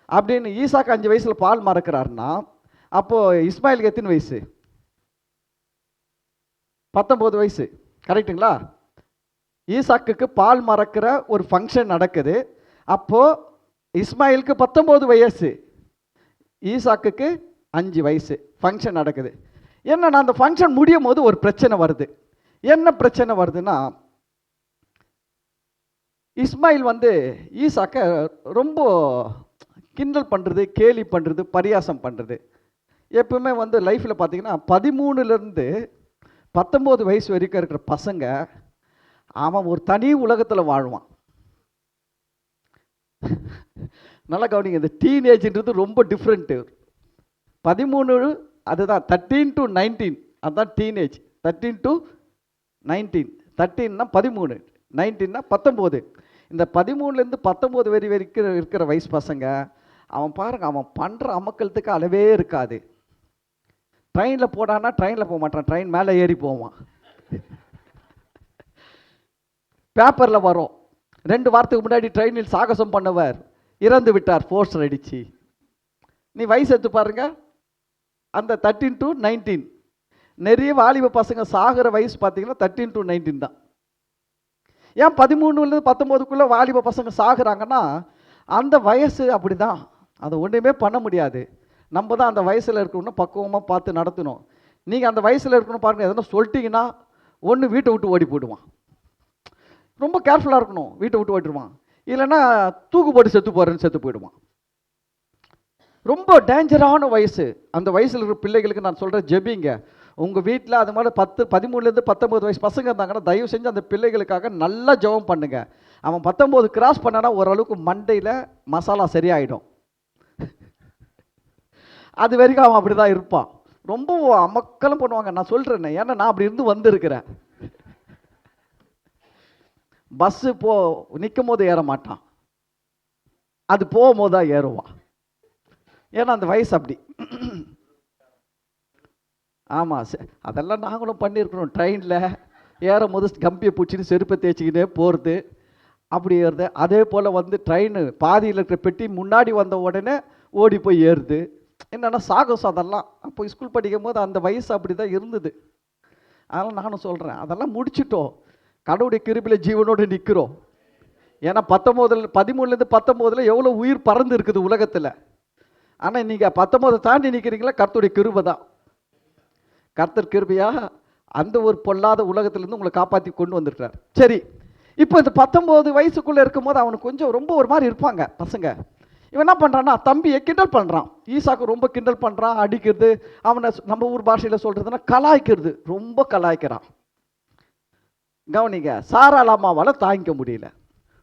அப்படின்னு. ஈசாக்கு 5 வயசில் பால் மறக்கிறாருன்னா அப்போது இஸ்மாயிலுக்கு எத்தனை வயசு? 19 வயசு. கரெக்டுங்களா? ஈசாக்குக்கு பால் மறக்கிற ஒரு ஃபங்க்ஷன் நடக்குது. அப்போது இஸ்மாயிலுக்கு 19 வயசு, ஈசாக்குக்கு 5 வயசு. ஃபங்க்ஷன் நடக்குது. என்னன்னா அந்த ஃபங்க்ஷன் முடியும் போது ஒரு பிரச்சனை வருது. என்ன பிரச்சனை வருதுன்னா, இஸ்மாயில் வந்து ஈசாக்கை ரொம்ப கிண்டல் பண்ணுறது, கேலி பண்ணுறது, பரியாசம் பண்ணுறது. எப்பவுமே வந்து லைஃப்பில் பார்த்தீங்கன்னா 13லேருந்து 19 வயசு வரைக்கும் இருக்கிற பசங்க அவன் ஒரு தனி உலகத்தில் வாழ்வான். நல்லா கவனிங்க, இந்த டீனேஜ்ன்றது ரொம்ப டிஃப்ரெண்ட்டு. 13 அதுதான் 13 to 19, அதுதான் டீனேஜ். 13 to 19, 13னா 13, 19னா 19. இந்த 13லேருந்து 19 வரைக்கும் இருக்கிற வயசு பசங்க, அவன் பாருங்க, அவன் பண்ணுற அமக்கலத்துக்கு அளவே இருக்காது. ட்ரெயினில் போடான்னா ட்ரெயினில் போக மாட்டான், ட்ரெயின் மேலே ஏறி போவான். பேப்பரில் வரும், 2 வாரத்துக்கு முன்னாடி ட்ரெயினில் சாகசம் பண்ணவர் இறந்து விட்டார் போஸ்டர் அடிச்சு. நீ வயசு எடுத்து பாருங்க, அந்த 13 to 19. நிறைய வாலிப பசங்க சாகிற வயசு பார்த்தீங்கன்னா 13 to 19 தான். ஏன் 13லேருந்து 19க்குள்ளே வாலிப பசங்க சாகுறாங்கன்னா, அந்த வயசு அப்படி தான், அதை ஒன்றுமே பண்ண முடியாது. நம்ம தான் அந்த வயசில் இருக்கணும்னு பக்குவமாக பார்த்து நடத்தணும். நீங்கள் அந்த வயசில் இருக்கணும் பாருங்கள், எதனா சொல்லிட்டீங்கன்னா ஒன்று வீட்டை விட்டு ஓடி போயிடுவான். ரொம்ப கேர்ஃபுல்லாக இருக்கணும், வீட்டை விட்டு ஓடிடுவான். இல்லைன்னா தூக்கு போட்டு செத்து போகிறேன்னு செத்து போயிடுவான். ரொம்ப டேஞ்சரான வயசு. அந்த வயசில் இருக்கிற பிள்ளைகளுக்கு நான் சொல்கிறேன், ஜெபிங்க. உங்கள் வீட்டில் அது மாதிரி 13லேருந்து 19 வயசு பசங்க இருந்தாங்கன்னா தயவு செஞ்சு அந்த பிள்ளைகளுக்காக நல்லா ஜெபம் பண்ணுங்க. அவன் 19 கிராஸ் பண்ணானா ஓரளவுக்கு மண்டையில் மசாலா சரியாயிடும். அது வரைக்கும் அவன் அப்படி தான் இருப்பான். ரொம்ப அமக்கலம் பண்ணுவாங்க. நான் சொல்கிறேன், ஏன்னா நான் அப்படி இருந்து வந்திருக்கிறேன். பஸ்ஸு நிற்கும் போது ஏற மாட்டான், அது போகும்போது தான் ஏறுவான். ஏன்னா அந்த வயசு அப்படி. ஆமாம், அதெல்லாம் நாங்களும் பண்ணியிருக்கிறோம். ட்ரெயினில் ஏறும் போது கம்பியை பிடிச்சின்னு செருப்பை தேய்ச்சிக்கிட்டே போகிறது, அப்படி ஏறுது. அதே போல் வந்து ட்ரெயின் பாதியில் இருக்கிற பெட்டி முன்னாடி வந்த உடனே ஓடி போய் ஏறுது. என்னென்னா சாகசம் அதெல்லாம். அப்போ ஸ்கூல் படிக்கும் போது அந்த வயசு அப்படி தான் இருந்தது. அதெல்லாம் நானும் சொல்கிறேன், அதெல்லாம் முடிச்சிட்டோம். கடவுளுடைய கிருபையில் ஜீவனோடு நிற்கிறோம். ஏன்னா 13லேருந்து 19 எவ்வளோ உயிர் பறந்து இருக்குது உலகத்தில். ஆனால் நீங்கள் 19 தாண்டி நிற்கிறீங்களா, கர்த்தருடைய கிருபை தான். கர்த்தர் கிருபையா அந்த ஒரு பொல்லாத உலகத்திலேருந்து உங்களை காப்பாற்றி கொண்டு வந்துருக்கார். சரி, இப்போ இந்த 19 வயசுக்குள்ளே இருக்கும்போது அவனுக்கு கொஞ்சம் ரொம்ப ஒரு மாதிரி இருப்பாங்க பசங்க. இவன் என்ன பண்ணுறான்னா, தம்பியை கிண்டல் பண்ணுறான். ஈசாக்கு ரொம்ப கிண்டல் பண்ணுறான், அடிக்கிறது, அவனை நம்ம ஊர் பாஷையில் சொல்கிறதுனா கலாய்க்கிறது, ரொம்ப கலாய்க்கிறான். கவனிங்க, சாராள் அம்மாவால் தாங்கிக்க முடியல.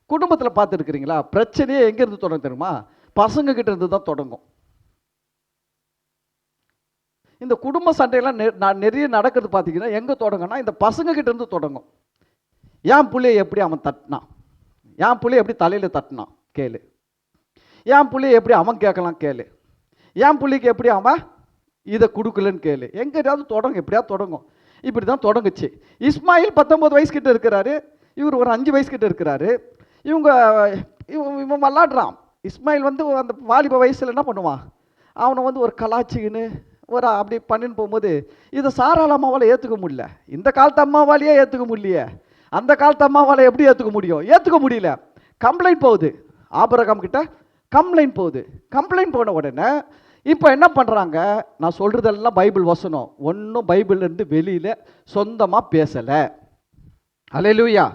குடும்பத்தில் பார்த்துருக்கிறீங்களா, பிரச்சனையே எங்கேருந்து தொடங்க தெரியுமா? பசங்க கிட்ட இருந்து தான் தொடங்கும். இந்த குடும்ப சண்டையெல்லாம் நிறைய நடக்கிறது பார்த்தீங்கன்னா எங்கே தொடங்குன்னா, இந்த பசங்க கிட்ட இருந்து தொடங்கும். என் பிள்ளைய எப்படி அவன் தட்டினான், என் பிள்ளைய எப்படி தலையில் தட்டினான் கேளு, என் பிள்ளைய எப்படி அவன் கேட்கலாம் கேளு, என் பிள்ளைக்கு எப்படி அவன் இதை கொடுக்கலன்னு கேளு. எங்கேயாவது தொடங்கும், எப்படியாவது தொடங்கும். இப்படி தான் தொடங்குச்சு. இஸ்மாயில் 19 வயசு கிட்ட இருக்கிறாரு, இவர் ஒரு 5 வயசு கிட்ட இருக்கிறாரு. இவன் விளாடுறான். இஸ்மாயில் வந்து அந்த வாலிப வயசில் என்ன பண்ணுவான், அவனை வந்து ஒரு கலாச்சின்னு ஒரு அப்படி பண்ணின்னு போகும்போது இதை சாராள் அம்மாவால் ஏற்றுக்க முடியல. இந்த காலத்து அம்மாவாலேயே ஏற்றுக்க முடியலையே, அந்த காலத்து அம்மாவால் எப்படி ஏற்றுக்க முடியும்? ஏற்றுக்க முடியல. கம்ப்ளைண்ட் போகுது, ஆபிரகாம் கிட்ட கம்ப்ளைண்ட் போகுது. கம்ப்ளைண்ட் போன உடனே இப்போ என்ன பண்ணுறாங்க, நான் சொல்கிறதெல்லாம் பைபிள் வசனம், ஒன்றும் பைபிள்லேருந்து வெளியில் சொந்தமாக பேசலை. அல்லேலூயா.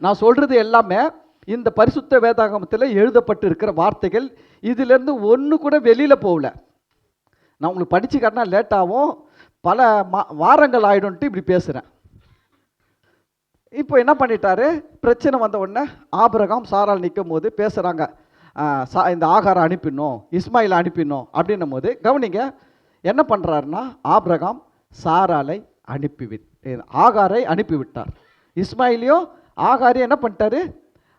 நான் சொல்கிறது எல்லாமே இந்த பரிசுத்த வேதாகமத்தில் எழுதப்பட்டு இருக்கிற வார்த்தைகள். இதிலேருந்து ஒன்று கூட வெளியில் போகல. நான் உங்களுக்கு படித்து காட்டினா லேட்டாகவும் பல வாரங்கள் ஆகிடும்ட்டு இப்படி பேசுகிறேன். இப்போ என்ன பண்ணிட்டாரு, பிரச்சனை வந்த உடனே ஆபிரகாம் சாராள் நிற்கும் போது பேசுகிறாங்க, இந்த ஆகாரை அனுப்பிடணும், இஸ்மாயில் அனுப்பிடணும் அப்படின்னும் போது கவனிங்க, என்ன பண்ணுறாருன்னா, ஆபிரகாம் சாராளை ஆகாரை அனுப்பிவிட்டார். இஸ்மாயிலையும் ஆகாரையும் என்ன பண்ணிட்டாரு,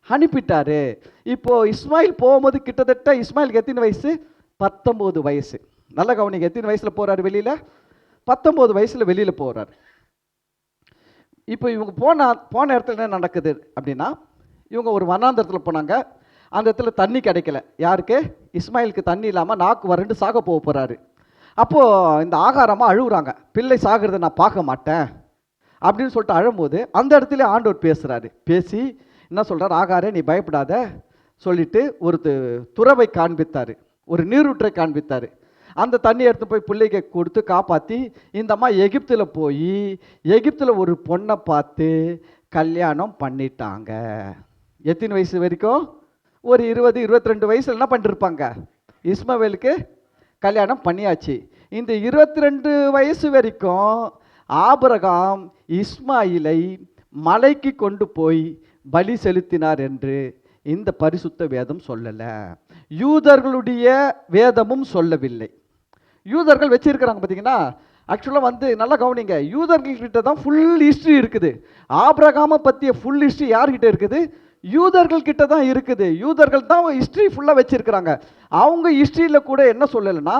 அனுப்பிட்டாரு. இப்போது இஸ்மாயில் போகும்போது கிட்டத்தட்ட இஸ்மாயிலுக்கு எத்தனை வயசு? 19 வயசு. நல்ல கவனிங்க, எத்தனை வயசில் போகிறாரு வெளியில்? 19 வயசில் வெளியில் போகிறார். இப்போ இவங்க போன இடத்துல என்ன நடக்குது அப்படின்னா, இவங்க ஒரு வனாந்தரத்தில் போனாங்க. அந்த இடத்துல தண்ணி கிடைக்கல. யாருக்கு? இஸ்மாயிலுக்கு தண்ணி இல்லாமல் நாக்கு வறண்டு சாக போகிறாரு. அப்போது இந்த ஆகாரமாக அழுகுறாங்க, பிள்ளை சாகிறத நான் பார்க்க மாட்டேன் அப்படின்னு சொல்லிட்டு அழும்போது அந்த இடத்துல ஆண்டவர் பேசுகிறாரு. பேசி என்ன சொல்கிறார், ஆகாரே நீ பயப்படாத சொல்லிட்டு ஒரு துறவை காண்பித்தார், ஒரு நீரூற்றை காண்பித்தார். அந்த தண்ணி எடுத்து போய் பிள்ளைக்கு கொடுத்து காப்பாற்றி இந்த அம்மா எகிப்தில் போய் எகிப்தில் ஒரு பொண்ணை பார்த்து கல்யாணம் பண்ணிட்டாங்க. எத்தனை வயசு வரைக்கும்? ஒரு 20-22 வயசில் என்ன பண்ணிருப்பாங்க, இஸ்மவேலுக்கு கல்யாணம் பண்ணியாச்சு. இந்த 22 வயசு வரைக்கும் ஆபிரகாம் இஸ்மாயிலை மலைக்கு கொண்டு போய் பலி செலுத்தினார் என்று இந்த பரிசுத்த வேதம் சொல்லலை. யூதர்களுடைய வேதமும் சொல்லவில்லை. யூதர்கள் வச்சிருக்கிறாங்க பார்த்தீங்கன்னா, ஆக்சுவலாக வந்து நல்லா கவனிங்க, யூதர்கள்கிட்ட தான் ஃபுல் ஹிஸ்ட்ரி இருக்குது. ஆபிரகாமை பற்றிய ஃபுல் ஹிஸ்ட்ரி யார்கிட்ட இருக்குது? யூதர்கள் கிட்ட தான் இருக்குது. யூதர்கள் தான் ஹிஸ்ட்ரி ஃபுல்லாக வச்சிருக்கிறாங்க. அவங்க ஹிஸ்ட்ரியில் கூட என்ன சொல்லலைன்னா,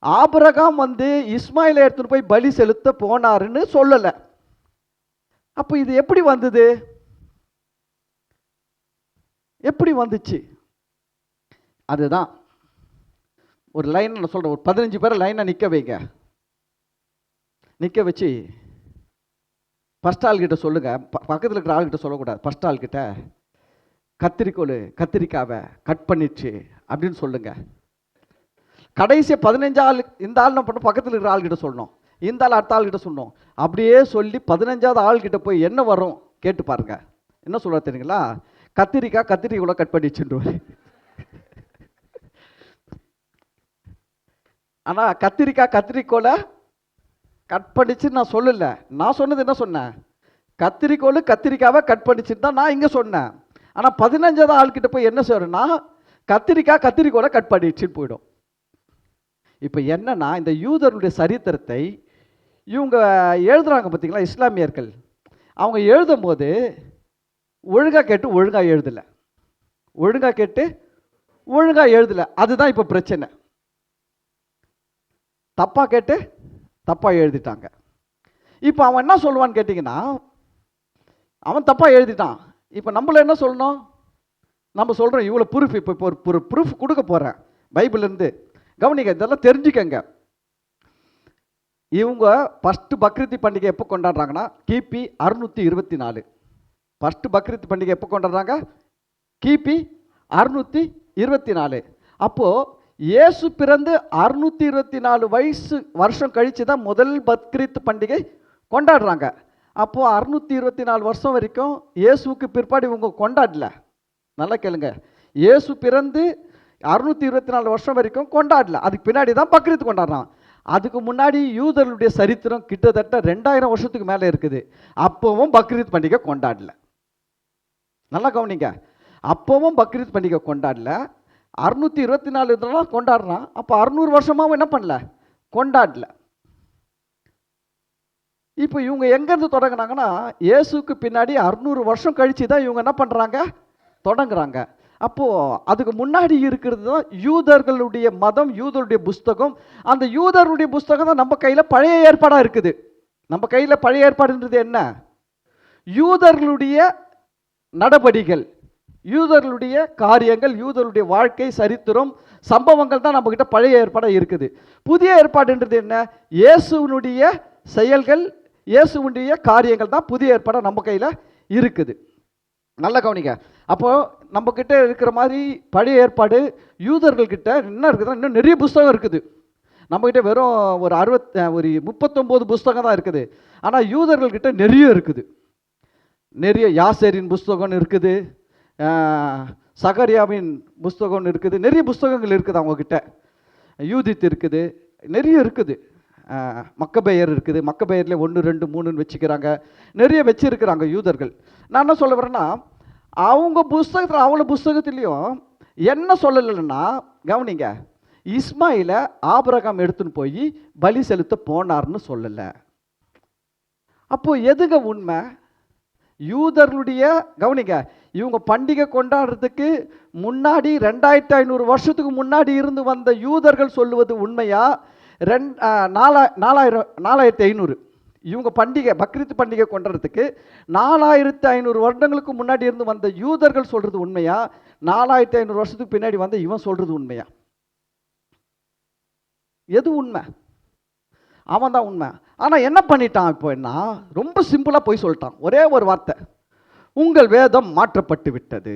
ஆபிரகாம் வந்து இஸ்மாயிலை எடுத்துன்னு போய் பலி செலுத்த போனாருன்னு சொல்லலை. அப்போ இது எப்படி வந்தது? எப்படி வந்துச்சு? அதுதான் ஒரு லைன் நான் சொல்கிறேன். ஒரு 15 பேரை லைனை நிற்க வைங்க. நிற்க வச்சு ஃபஸ்ட் ஆள்கிட்ட சொல்லுங்கள், பக்கத்தில் இருக்கிற ஆள்கிட்ட சொல்லக்கூடாது. ஃபஸ்ட் ஆள்கிட்ட கத்திரிக்காவை கட் பண்ணிடுச்சு அப்படின்னு சொல்லுங்கள். கடைசியாக 15 ஆள், இந்த ஆள் என்ன பண்ணணும், பக்கத்தில் இருக்கிற ஆள்கிட்ட சொல்லணும். இந்த ஆள் அடுத்த ஆள்கிட்ட சொல்லணும். அப்படியே சொல்லி 15வது ஆள்கிட்ட போய் என்ன வரும் கேட்டு பாருங்க. என்ன சொல்ல தெரியுங்களா? கத்திரிக்கோலை கட் பண்ணிடுச்சுன்றாரு. ஆனால் கத்திரிக்கோலை கட் பண்ணிச்சுன்னு நான் சொல்லலை. நான் சொன்னது என்ன சொன்னேன்? கத்திரிக்காவை கட் பண்ணிச்சுன்னு தான் நான் இங்கே சொன்னேன். ஆனால் 15வது ஆள்கிட்ட போய் என்ன செய்யறேன்னா, கத்திரிக்கோலை கட் பண்ணிடுச்சுன்னு போயிடும். இப்போ என்னன்னா, இந்த யூதருடைய சரித்திரத்தை இவங்க எழுதுறாங்க பார்த்தீங்களா, இஸ்லாமியர்கள். அவங்க எழுதும் போது ஒழுங்காக கேட்டு ஒழுங்காக எழுதலை, ஒழுங்காக கேட்டு ஒழுங்காக எழுதலை. அதுதான் இப்போ பிரச்சனை. தப்பாக கேட்டு தப்பாக எழுதிட்டாங்க. இப்போ அவன் என்ன சொல்லுவான்னு கேட்டிங்கன்னா, அவன் தப்பாக எழுதிட்டான். இப்போ நம்மள என்ன சொல்லணும்? நம்ம சொல்கிறோம் இவ்வளோ ப்ரூஃப். இப்போ ஒரு ப்ரூஃப் கொடுக்க போகிறேன் பைபிள்லேருந்து. கவனிங்க, இதெல்லாம் தெரிஞ்சுக்கங்க. இவங்க ஃபஸ்ட்டு பக்ரீத் பண்டிகை எப்போ கொண்டாடுறாங்கன்னா கிபி 624. ஃபஸ்ட்டு பக்ரீத் பண்டிகை எப்போ கொண்டாடுறாங்க? கிபி 624. அப்போது இயேசு பிறந்து 624 வருஷம் கழித்து தான் முதல் பக்ரீத் பண்டிகை கொண்டாடுறாங்க. அப்போது 624 வருஷம் வரைக்கும் இயேசுக்கு பிற்பாடு இவங்க கொண்டாடல. நல்லா கேளுங்க, இயேசு பிறந்து 624 வருஷம் வரைக்கும் கொண்டாடல. அதுக்கு பின்னாடி தான் பக்ரீத் கொண்டாடுறான். அதுக்கு முன்னாடி யூதர்களுடைய சரித்திரம் கிட்டத்தட்ட 2000 வருஷத்துக்கு மேலே இருக்குது. அப்போவும் பக்ரீத் பண்டிகை கொண்டாடல. நல்லா கவனிங்க, அப்போவும் பக்ரீத் பண்டிகை கொண்டாடல. 624 கொண்டாடுறான். அப்போ 600 வருஷமாவும் என்ன பண்ணல, கொண்டாடல. இப்போ இவங்க எங்கேருந்து தொடங்கினாங்கன்னா, இயேசுக்கு பின்னாடி 600 வருஷம் கழிச்சு தான் இவங்க என்ன பண்ணுறாங்க, தொடங்குறாங்க. அப்போது அதுக்கு முன்னாடி இருக்கிறது தான் யூதர்களுடைய மதம், யூதருடைய புஸ்தகம். அந்த யூதருடைய புஸ்தகம் தான் நம்ம கையில் பழைய ஏற்பாடாக இருக்குது. நம்ம கையில் பழைய ஏற்பாடுன்றது என்ன? யூதர்களுடைய நடபடிகள், யூதர்களுடைய காரியங்கள், யூதருடைய வாழ்க்கை சரித்திரம், சம்பவங்கள் தான் நம்மக்கிட்ட பழைய ஏற்பாடாக இருக்குது. புதிய ஏற்பாடுன்றது என்ன? இயேசுனுடைய செயல்கள், இயேசுனுடைய காரியங்கள் தான் புதிய ஏற்பாடாக நம்ம கையில் இருக்குது. நல்ல கவனிங்க. அப்போது நம்மக்கிட்ட இருக்கிற மாதிரி பழைய ஏற்பாடு யூதர்கள்கிட்ட என்ன இருக்குதுன்னா, இன்னும் நிறைய புஸ்தகம் இருக்குது. நம்மக்கிட்ட வெறும் ஒரு 39 புஸ்தகம் தான் இருக்குது. ஆனால் யூதர்கள்கிட்ட நிறைய இருக்குது. நிறைய யாசேரின் புஸ்தகம்னு இருக்குது, சகரியாவின் புஸ்தகம்னு இருக்குது, நிறைய புஸ்தகங்கள் இருக்குது அவங்கக்கிட்ட. யூதித் இருக்குது, நிறைய இருக்குது. மக்கபேயர் இருக்குது, மக்கபேயர்ல 1, 2, 3 வச்சுக்கிறாங்க, நிறைய வச்சிருக்கிறாங்க யூதர்கள். நான் என்ன சொல்ல வரேன்னா, அவங்க புஸ்தகத்தில் அவ்வளோ புஸ்தகத்துலேயும் என்ன சொல்லலைன்னா, கவனிங்க, இஸ்மாயிலை ஆபிரகாம் எடுத்துன்னு போய் பலி செலுத்த போனார்னு சொல்லலை. அப்போ எதுங்க உண்மை? யூதர்களுடைய, கவனிங்க, இவங்க பண்டிகை கொண்டாடுறதுக்கு முன்னாடி 2500 வருஷத்துக்கு முன்னாடி இருந்து வந்த யூதர்கள் சொல்லுவது உண்மையா? 4500 இவங்க பண்டிகை, பக்ரீத் பண்டிகை கொண்டாடுறதுக்கு 4500 வருடங்களுக்கு முன்னாடி இருந்து வந்த யூதர்கள் சொல்றது உண்மையா? 4500 வருஷத்துக்கு பின்னாடி வந்த இவன் சொல்றது உண்மையா? எது உண்மை? அவன் தான் உண்மை. ஆனால் என்ன பண்ணிட்டான்? இப்போ என்ன, ரொம்ப சிம்பிளாக போய் சொல்லிட்டான். ஒரே ஒரு வார்த்தை, உங்கள் வேதம் மாற்றப்பட்டு விட்டது.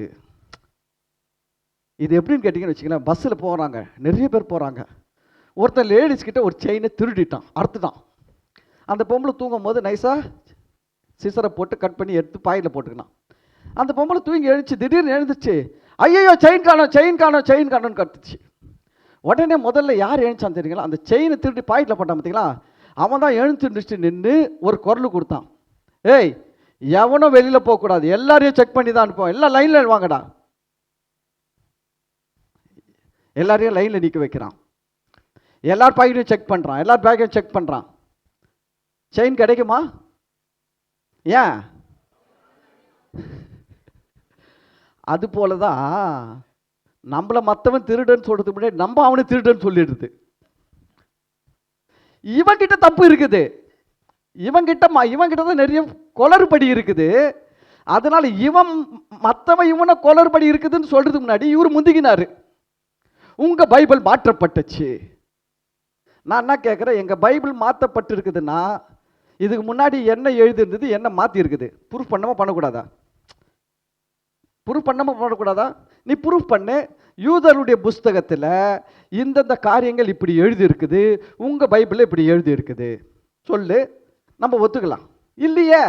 இது எப்படின்னு கேட்டிங்கன்னு வச்சுக்கலாம், பஸ்ஸில் போகிறாங்க, நிறைய பேர் போகிறாங்க. ஒருத்தன் லேடிஸ் கிட்ட ஒரு செயினை திருடிட்டான், அறுத்துட்டான். அந்த பொம்பளை தூங்கும் போது நைஸாக சிசரை போட்டு கட் பண்ணி எடுத்து பாயில் போட்டுக்கினான். அந்த பொம்பளை தூங்கி எழுந்துச்சு, திடீர்னு எழுந்துச்சு, ஐயோ செயின் காணோம், செயின் காணோம், செயின் காணோன்னு கத்துச்சு. உடனே முதல்ல யார் எழுந்துச்சான்னு தெரியுங்களா? அந்த செயினை திருடி பாக்கெட்டில் போட்டான் பார்த்தீங்களா, அவன் தான் எழுந்துட்டு நின்று ஒரு குரல் கொடுத்தான், ஏய் எவனும் வெளியில் போகக்கூடாது, எல்லாரையும் செக் பண்ணி தான் அனுப்புவோம், எல்லாம் லைனில் வாங்கடா. எல்லாரையும் லைனில் நிற்க வைக்கிறான், எல்லார் பாக்கெட்டையும் செக் பண்ணுறான், எல்லார் பேக்கையும் செக் பண்ணுறான். செயின் கிடைக்குமா? ஏன்? அது போலதான் நம்மள மற்றவன் திருடன்னு சொல்றதுக்கு முன்னாடி நம்ம அவனை திருடன்னு சொல்லிடுது. இவன்கிட்ட தப்பு இருக்குது, இவன்கிட்ட தான் நிறைய குளறுபடி இருக்குது. அதனால இவன் மற்றவன் இவனை குளறுபடி இருக்குதுன்னு சொல்றதுக்கு முன்னாடி இவர் முந்திக்கினாரு. உங்க பைபிள் மாற்றப்பட்டுச்சு. நான் என்ன கேட்குறேன், எங்க பைபிள் மாற்றப்பட்டு இருக்குதுன்னா இதுக்கு முன்னாடி என்ன எழுதிருந்தது, என்ன மாற்றி இருக்குது? ப்ரூஃப் பண்ணாமல் பண்ணக்கூடாதா? ப்ரூஃப் பண்ணாமல் பண்ணக்கூடாதா? நீ ப்ரூஃப் பண்ணு. யூதருடைய புஸ்தகத்தில் இந்தந்த காரியங்கள் இப்படி எழுதி இருக்குது, உங்கள் பைபிளில் இப்படி எழுதி இருக்குது சொல்லு, நம்ம ஒத்துக்கலாம். இல்லையே,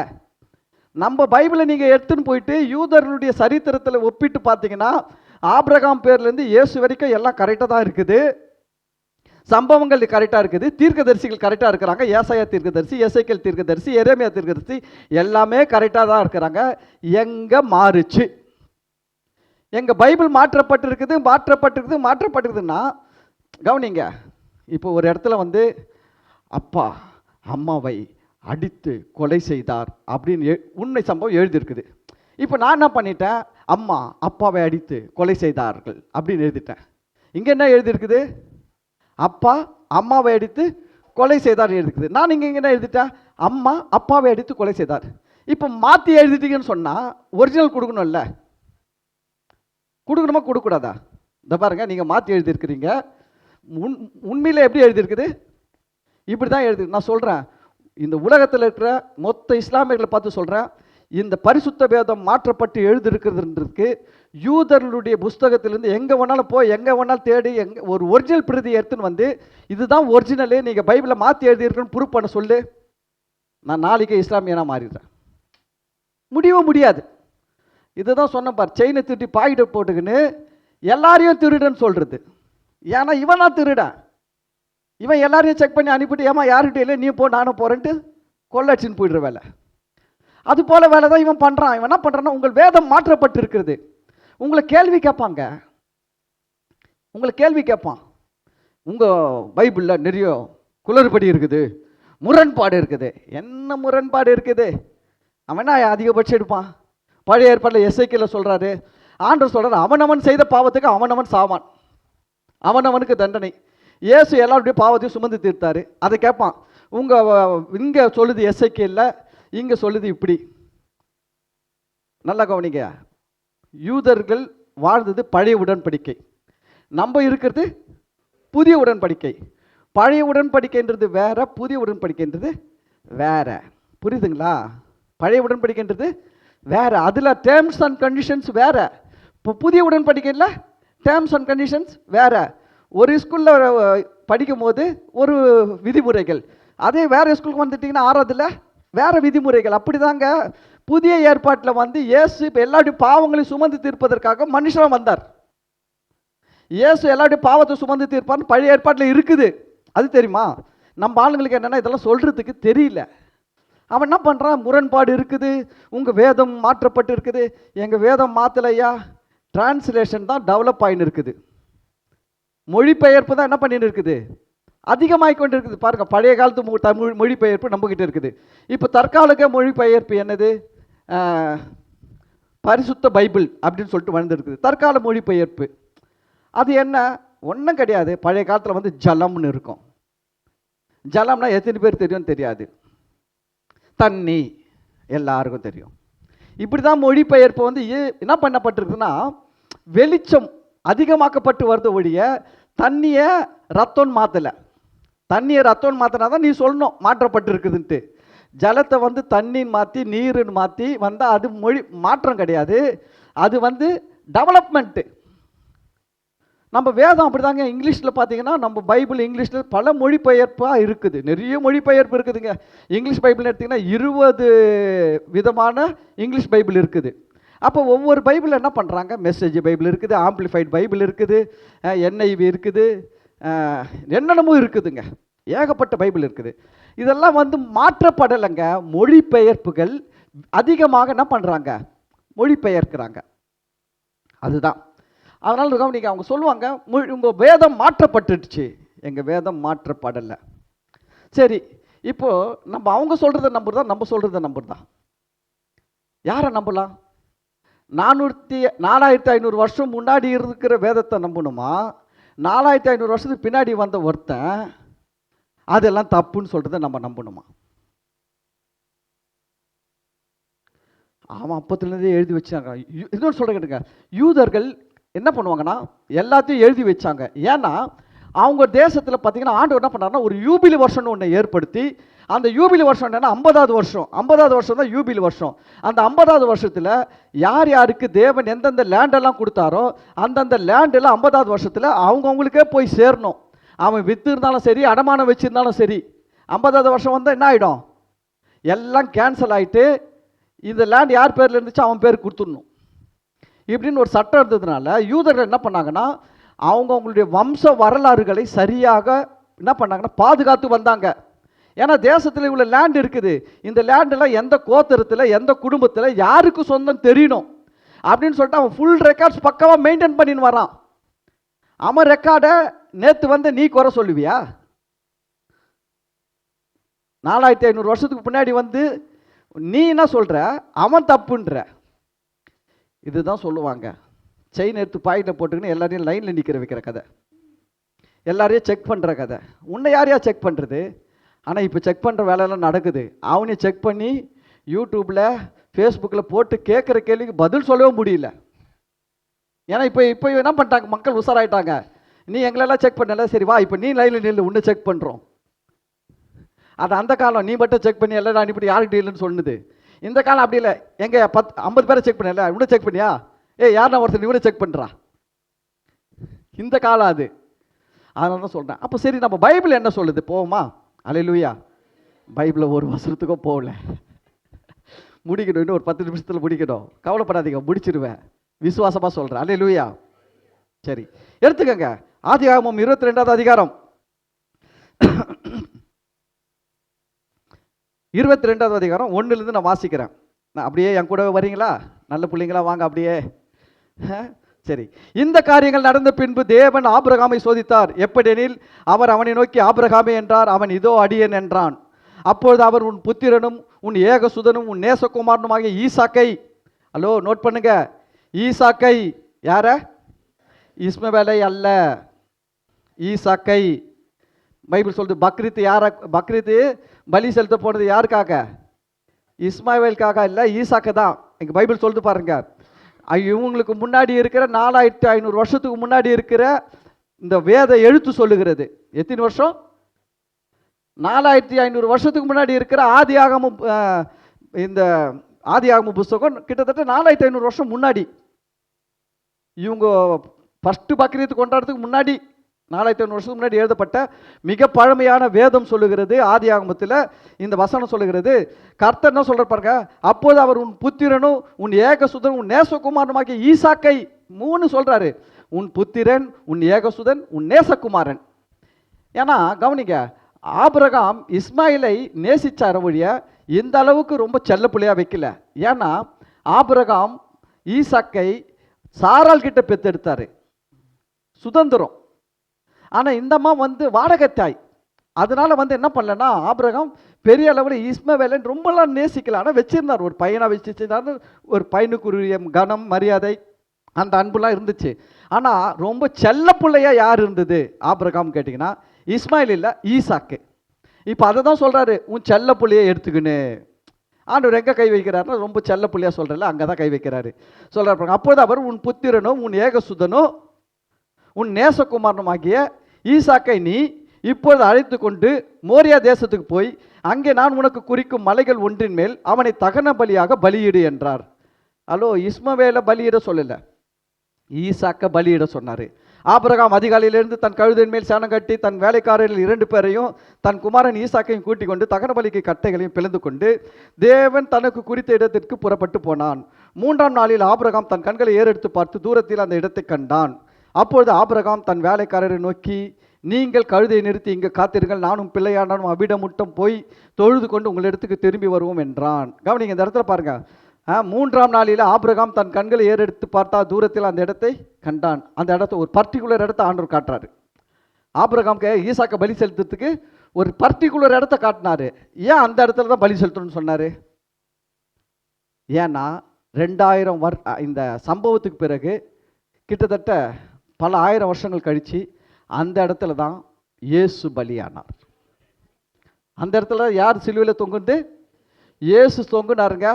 நம்ம பைபிளை நீங்கள் எடுத்துன்னு போயிட்டு யூதர்களுடைய சரித்திரத்தில் ஒப்பிட்டு பார்த்தீங்கன்னா ஆபிரகாம் பேர்லேருந்து இயேசு வரைக்கும் எல்லாம் கரெக்டாக தான் இருக்குது. சம்பவங்கள் கரெக்டாக இருக்குது, தீர்க்கதரிசிகள் கரெக்டாக இருக்கிறாங்க. ஏசாயா தீர்க்கதரிசி, எசேக்கியேல் தீர்க்கதரிசி, எரேமியா தீர்க்கதரிசி எல்லாமே கரெக்டாக தான் இருக்கிறாங்க. எங்கே மாறுச்சு? எங்கள் பைபிள் மாற்றப்பட்டிருக்குதுன்னா கவனிங்க. இப்போ ஒரு இடத்துல வந்து அப்பா அம்மாவை அடித்து கொலை செய்தார் அப்படின்னு உண்மை சம்பவம் எழுதியிருக்குது. இப்போ நான் என்ன பண்ணிட்டேன், அம்மா அப்பாவை அடித்து கொலை செய்தார்கள் அப்படின்னு எழுதிட்டேன். இங்கே என்ன எழுதியிருக்குது? அப்பா அம்மாவை அடித்து கொலை செய்தார் எழுதிருக்குது. நான் இங்கே என்ன எழுதிட்டேன், அம்மா அப்பாவை அடித்து கொலை செய்தார். இப்போ மாற்றி எழுதிட்டீங்கன்னு சொன்னால் ஒரிஜினல் கொடுக்கணும்ல, கொடுக்கணுமா கொடுக்கூடாதா? இந்த பாருங்க, நீங்கள் மாற்றி எழுதியிருக்கிறீங்க. உண்மையில் எப்படி எழுதியிருக்குது? இப்படி தான் எழுதி. நான் சொல்கிறேன், இந்த உலகத்தில் இருக்கிற மொத்த இஸ்லாமியர்களை பார்த்து சொல்கிறேன், இந்த பரிசுத்த வேதம் மாற்றப்பட்டு எழுதியிருக்கிறதுன்றதுக்கு யூதர்களுடைய புஸ்தகத்திலேருந்து எங்கே வேணாலும் போய் எங்கே வேணாலும் தேடி ஒரு ஒரிஜினல் பிரதி எடுத்துன்னு வந்து இதுதான் ஒரிஜினலு, நீங்கள் பைபிளை மாற்றி எழுதியிருக்குன்னு ப்ரூவ் பண்ண சொல்லு, நான் நாளைக்கு இஸ்லாமியனாக மாறிடுறேன். முடியவே முடியாது. இதுதான் சொன்ன பார், செயினை திருட்டி பாக்கெட்டை போட்டுக்கின்னு எல்லாரையும் திருடன்னு சொல்கிறது. ஏன்னா இவன் தான் திருடன். இவன் எல்லாரையும் செக் பண்ணி அனுப்பிட்டு, ஏமா யார்கிட்ட இல்லை நீ போ நானும் போகிறேன்ட்டு கொள்ளடிச்சின்னு போயிடுற வேலை. அது போல வேலை தான் இவன் பண்ணுறான். இவன் என்ன பண்ணுறான்னா, உங்கள் வேதம் மாற்றப்பட்டு இருக்கிறது. உங்களை கேள்வி கேட்பாங்க, உங்களை கேள்வி கேட்பான். உங்கள் பைபிளில் நிறைய குளறுபடி இருக்குது, முரண்பாடு இருக்குது. என்ன முரண்பாடு இருக்குது? அவன் என்ன அதிகபட்சம் எடுப்பான்? பழைய ஏற்பாட்டில் எசேக்கியேல் சொல்கிறாரு, ஆண்டவர் சொல்கிறார், அவனவன் செய்த பாவத்துக்கு அவனவன் சாவான், அவனவனுக்கு தண்டனை. இயேசு எல்லாருடைய பாவத்தையும் சுமந்து தீர்த்தாரு. அதை கேட்பான். இங்கே சொல்லுது எசேக்கியேல்ல, இங்கே சொல்லுது இப்படி. நல்லா கவனிங்க, யூதர்கள் வாழ்ந்தது பழைய உடன்படிக்கை, நம்ம இருக்கிறது புதிய உடன்படிக்கை. பழைய உடன்படிக்கைன்றது வேற, புதிய உடன்படிக்கைன்றது வேற. புரியுதுங்களா? பழைய உடன்படிக்கைன்றது வேற, அதில் டேர்ம்ஸ் அண்ட் கண்டிஷன்ஸ் வேற. இப்போ புதிய உடன்படிக்கையில் டேர்ம்ஸ் அண்ட் கண்டிஷன்ஸ் வேற. ஒரு ஸ்கூலில் படிக்கும் போது ஒரு விதிமுறைகள், அதே வேறு ஸ்கூலுக்கு வந்துட்டிங்கன்னா ஆறாவதுல வேறு விதிமுறைகள். அப்படி தாங்க புதிய ஏற்பாட்டில் வந்து இயேசு இப்போ எல்லாருடைய பாவங்களையும் சுமந்து தீர்ப்பதற்காக மனுஷனாக வந்தார். இயேசு எல்லாருடைய பாவத்தை சுமந்து தீர்ப்பான்னு பழைய ஏற்பாட்டில் இருக்குது. அது தெரியுமா? நம்ம ஆளுங்களுக்கு என்னென்னா இதெல்லாம் சொல்கிறதுக்கு தெரியல. அவன் என்ன பண்ணுறான், முரண்பாடு இருக்குது, உங்கள் வேதம் மாற்றப்பட்டு இருக்குது. எங்கள் வேதம் மாற்றலையா, டிரான்ஸ்லேஷன் தான் டெவலப் ஆகின்னு இருக்குது, மொழிபெயர்ப்பு தான் என்ன பண்ணின்னு இருக்குது, அதிகமாகிக் கொண்டு இருக்குது. பாருங்கள், பழைய காலத்து தமிழ் மொழிபெயர்ப்பு நம்மக்கிட்ட இருக்குது. இப்போ தற்காலிக மொழிபெயர்ப்பு என்னது, பரிசுத்த பைபிள் அப்படின்னு சொல்லிட்டு வந்துருக்குது. தற்கால மொழிபெயர்ப்பு அது என்ன, ஒன்றும் கிடையாது. பழைய காலத்தில் வந்து ஜலம்னு இருக்கும். ஜலம்னா எத்தனை பேர் தெரியும்னு தெரியாது, தண்ணி எல்லாருக்கும் தெரியும். இப்படி தான் மொழிபெயர்ப்பு வந்து என்ன பண்ணப்பட்டிருக்குன்னா, வெளிச்சம் அதிகமாக்கப்பட்டு வருது ஒழிய தண்ணியை ரத்தம் மாற்றலை. தண்ணியை ரத்தம் மாற்றினா தான் நீ சொல்லணும் மாற்றப்பட்டிருக்குதுன்ட்டு. ஜலத்தை வந்து தண்ணின்னு மாற்றி நீருன்னு மாற்றி வந்தால் அது மொழி மாற்றம் கிடையாது, அது வந்து டெவலப்மெண்ட்டு. நம்ம வேதம் அப்படி தாங்க. இங்கிலீஷில் பார்த்தீங்கன்னா நம்ம பைபிள் இங்கிலீஷில் பல மொழிபெயர்ப்பாக இருக்குது, நிறைய மொழிபெயர்ப்பு இருக்குதுங்க. இங்கிலீஷ் பைபிள் எடுத்திங்கன்னா 20 விதமான இங்கிலீஷ் பைபிள் இருக்குது. அப்போ ஒவ்வொரு பைபிள் என்ன பண்ணுறாங்க, மெசேஜ் பைபிள் இருக்குது, ஆம்பிளிஃபைட் பைபிள் இருக்குது, NIV இருக்குது, என்னென்னமோ இருக்குதுங்க, ஏகப்பட்ட பைபிள் இருக்குது. இதெல்லாம் வந்து மாற்றப்படலைங்க. மொழிபெயர்ப்புகள் அதிகமாக என்ன பண்ணுறாங்க, மொழிபெயர்க்கிறாங்க. அதுதான். அதனால் கவனிங்க, அவங்க சொல்லுவாங்க உங்கள் வேதம் மாற்றப்பட்டுடுச்சு. எங்கள் வேதம் மாற்றப்படலை. சரி, இப்போ நம்ம அவங்க சொல்கிறத நம்புறதா, நம்ம சொல்கிறத நம்புறதா? யாரை நம்பலாம்? 4500 வருஷம் முன்னாடி இருக்கிற வேதத்தை நம்பணுமா, 4500 வருஷத்துக்கு பின்னாடி வந்த ஒருத்தன் அதெல்லாம் தப்புன்னு சொல்கிறத நம்ம நம்பணுமா? அவன் அப்பத்துலேருந்தே எழுதி வச்சாங்க. இன்னொன்று சொல்கிற கேட்டுங்க, யூதர்கள் என்ன பண்ணுவாங்கன்னா எல்லாத்தையும் எழுதி வச்சாங்க. ஏன்னா அவங்க தேசத்தில் பார்த்தீங்கன்னா ஆண்டவர் என்ன பண்ணாருன்னா ஒரு யூபிலி வருஷம்னு ஒன்று ஏற்படுத்தி, அந்த யூபிலி வருஷம் என்னன்னா 50வது வருஷம். 50வது வருஷம் தான் யூபிலி வருஷம். அந்த 50வது வருஷத்தில் யார் யாருக்கு தேவன் எந்தெந்த லேண்டெல்லாம் கொடுத்தாரோ அந்தந்த லேண்டெல்லாம் 50வது வருஷத்தில் அவங்கவுங்களுக்கே போய் சேரணும். அவன் விற்று இருந்தாலும் சரி, அடமானம் வச்சுருந்தாலும் சரி, 50வது வருஷம் வந்தால் என்ன ஆகிடும்? எல்லாம் கேன்சல் ஆகிட்டு இந்த லேண்ட் யார் பேரில் இருந்துச்சு அவன் பேர் கொடுத்துடணும் இப்படின்னு ஒரு சட்டம் இருந்ததுனால யூதர்கள் என்ன பண்ணாங்கன்னா அவங்களுடைய வம்ச வரலாறுகளை சரியாக என்ன பண்ணாங்கன்னா பாதுகாத்து வந்தாங்க. ஏன்னா தேசத்தில் இவ்வளோ லேண்ட் இருக்குது, இந்த லேண்டெல்லாம் எந்த கோத்திரத்தில் எந்த குடும்பத்தில் யாருக்கு சொந்தம் தெரியணும் அப்படின்னு சொல்லிட்டு அவன் ஃபுல் ரெக்கார்ட்ஸ் பக்காவாக மெயின்டைன் பண்ணின்னு வரான். அவன் ரெக்கார்டை நேற்று வந்து நீ குறை சொல்லுவியா? 4500 வருஷத்துக்கு முன்னாடி வந்து நீ என்ன சொல்கிற, அவன் தப்புன்ற. இதுதான் சொல்லுவாங்க செயின் எடுத்து பாக்கெட்டில் போட்டுக்கின்னு எல்லாரையும் லைனில் நிற்கிற வைக்கிற கதை, எல்லாரையும் செக் பண்ணுற கதை. உன்னை யாரையா செக் பண்ணுறது? ஆனால் இப்போ செக் பண்ணுற வேலையெல்லாம் நடக்குது. அவனையும் செக் பண்ணி யூடியூப்பில் ஃபேஸ்புக்கில் போட்டு கேட்குற கேள்விக்கு பதில் சொல்லவே முடியல. ஏன்னா இப்போ என்ன பண்ணிட்டாங்க, மக்கள் உஷாராயிட்டாங்க. நீ எங்களெல்லாம் செக் பண்ணல, சரி வா இப்போ நீ லைனில் நில்லு, உன்னை செக் பண்ணுறோம். அது அந்த காலம், நீ மட்டும் செக் பண்ணி எல்லாம் அனுப்பிட்டு யாருக்கு இல்லைன்னு சொன்னது. இந்த காலம் அப்படி இல்லை. எங்கே 50 பேரை செக் பண்ணல, இவனை செக் பண்ணியா? யாருன்னா ஒருத்தர் இவனை செக் பண்ணுறா. இந்த காலம் அது. அதனால தான் சொல்கிறேன். அப்போ சரி, நம்ம பைபிள் என்ன சொல்லுது, போவோமா? அல்லேலூயா. பைபிளில் ஒரு வசனத்துக்கும் போகல, முடிக்கணும். இன்னும் ஒரு 10 நிமிஷத்தில் முடிக்கணும். கவலைப்படாதீங்க, முடிச்சிடுவேன், விசுவாசமாக சொல்கிறேன். அல்லேலூயா. சரி, எடுத்துக்கங்க. ஆதியாகமம் 22வது அதிகாரம் 22வது அதிகாரம் 1லேருந்து நான் வாசிக்கிறேன். நான் அப்படியே என் கூட வரீங்களா? நல்ல பிள்ளைங்களா வாங்க அப்படியே. சரி. இந்த காரியங்கள் நடந்த பின்பு தேவன் ஆபிரகாமை சோதித்தார். எப்படியெனில் அவர் அவனை நோக்கி ஆபிரகாமே என்றார். அவன் இதோ அடியேன் என்றான். அப்பொழுது அவர் உன் புத்திரனும் உன் ஏகசுதனும் உன் நேசகுமாரனுமாகிய ஈசாக்கை, ஹலோ நோட் பண்ணுங்க, ஈசாக்கை, யார? இஸ்மவேலை அல்ல, ஈசாக்கை. பைபிள் சொல்லுது பக்ரீத் யார? பக்ரீத்து பலி செலுத்த போனது யாருக்காக? இஸ்மாவேலுக்காக இல்லை, ஈசாக்கு தான். இங்கே பைபிள் சொல்லுது பாருங்க. இவங்களுக்கு முன்னாடி இருக்கிற 4500 வருஷத்துக்கு முன்னாடி இருக்கிற இந்த வேத எழுத்து சொல்லுகிறது. எத்தனை வருஷம்? 4500 வருஷத்துக்கு முன்னாடி இருக்கிற ஆதியாகமம். இந்த ஆதியாகம புஸ்தகம் கிட்டத்தட்ட 4500 வருஷம் முன்னாடி. இவங்க ஃபஸ்ட்டு பக்ரீத் கொண்டாடுறதுக்கு முன்னாடி 4500 வருஷத்துக்கு முன்னாடி எழுதப்பட்ட மிக பழமையான வேதம் சொல்லுகிறது. ஆதியாகமத்தில் இந்த வசனம் சொல்லுகிறது. கர்த்தர் என்ன சொல்ற பாருங்க, அப்போது அவர் உன் புத்திரனும் உன் ஏகசுதன் உன் நேசகுமாரனுமாகிய ஈசாக்கை, 3 சொல்றாரு. உன் புத்திரன், உன் ஏகசுதன், உன் நேசகுமாரன். ஏன்னா கவனிங்க, ஆபிரகாம் இஸ்மாயிலை நேசிச்சார வழிய இந்த அளவுக்கு ரொம்ப செல்ல பிள்ளையா வைக்கல. ஏன்னா ஆபிரகாம் ஈசாக்கை சாரால் கிட்ட பெத்தெடுத்தாரு, சுதந்திரம். ஆனால் இந்த அம்மா வந்து வாடகைத்தாய். அதனால வந்து என்ன பண்ணலன்னா ஆபிரகாம் பெரிய அளவில் இஸ்மவேலை ரொம்பலாம் நேசிக்கல. ஆனால் வச்சிருந்தார், ஒரு பையனாக வச்சுருந்தாரு. ஒரு பையனுக்குரிய கனம் மரியாதை அந்த அன்புலாம் இருந்துச்சு. ஆனால் ரொம்ப செல்ல பிள்ளையா யார் இருந்தது ஆபிரகாம் கேட்டிங்கன்னா இஸ்மாயில் இல்லை, ஈசாக்கு. இப்போ அதை தான் சொல்கிறாரு, உன் செல்ல பிள்ளையை எடுத்துக்கின்னு. ஆண்டவர் எங்கே கை வைக்கிறாருன்னா ரொம்ப செல்ல பிள்ளையா சொல்கிறல அங்கே தான் கை வைக்கிறாரு. சொல்கிறார், அப்போது அவர் உன் புத்திரனும் உன் ஏகசுதனும் உன் நேசகுமாரனுமாகிய ஈசாக்கை நீ இப்பொழுது அழைத்து கொண்டு மோரியா தேசத்துக்கு போய் அங்கே நான் உனக்கு குறிக்கும் மலைகள் ஒன்றின் மேல் அவனை தகன பலியாக பலியிடு என்றார். ஹலோ, இஸ்மவேலை பலியிட சொல்லலை, ஈசாக்க பலியிட சொன்னார். ஆபிரகாம் அதிகாலையிலிருந்து தன் கழுதையின் மேல் சேனம் கட்டி தன் வேலைக்காரர்கள் 2 பேரையும் தன் குமாரன் ஈசாக்கையும் கூட்டிக் கொண்டு தகன பலிக்கு கட்டைகளையும் பிளந்து கொண்டு தேவன் தனக்கு குறித்த இடத்திற்கு புறப்பட்டு போனான். 3ஆம் நாளில் ஆபிரகாம் தன் கண்களை ஏறெடுத்து பார்த்து தூரத்தில் அந்த இடத்தை கண்டான். அப்பொழுது ஆபிரகாம் தன் வேலைக்காரரை நோக்கி, நீங்கள் கழுதையை நிறுத்தி இங்கே காத்திருங்கள், நானும் பிள்ளையானாலும் அபிடமுட்டம் போய் தொழுது கொண்டு உங்களிடத்துக்கு திரும்பி வருவோம் என்றான். கவனிங்க, இந்த இடத்துல பாருங்க. 3ஆம் நாளில் ஆபிரகாம் தன் கண்களை ஏறெடுத்து பார்த்தா தூரத்தில் அந்த இடத்தை கண்டான். அந்த இடத்த ஒரு பர்டிகுலர் இடத்த ஆண்டவர் காட்டுறாரு. ஆபிரகாம்க்கு ஈசாக்க பலி செலுத்துறதுக்கு ஒரு பர்டிகுலர் இடத்த காட்டினாரு. ஏன் அந்த இடத்துல தான் பலி செலுத்தணும்னு சொன்னார்? ஏன்னா 2000 இந்த சம்பவத்துக்கு பிறகு கிட்டத்தட்ட பல ஆயிரம் வருஷங்கள் கழித்து அந்த இடத்துல தான் இயேசு பலியானார். அந்த இடத்துல யார் சிலுவையில் தொங்குது? இயேசு தொங்குனாருங்க.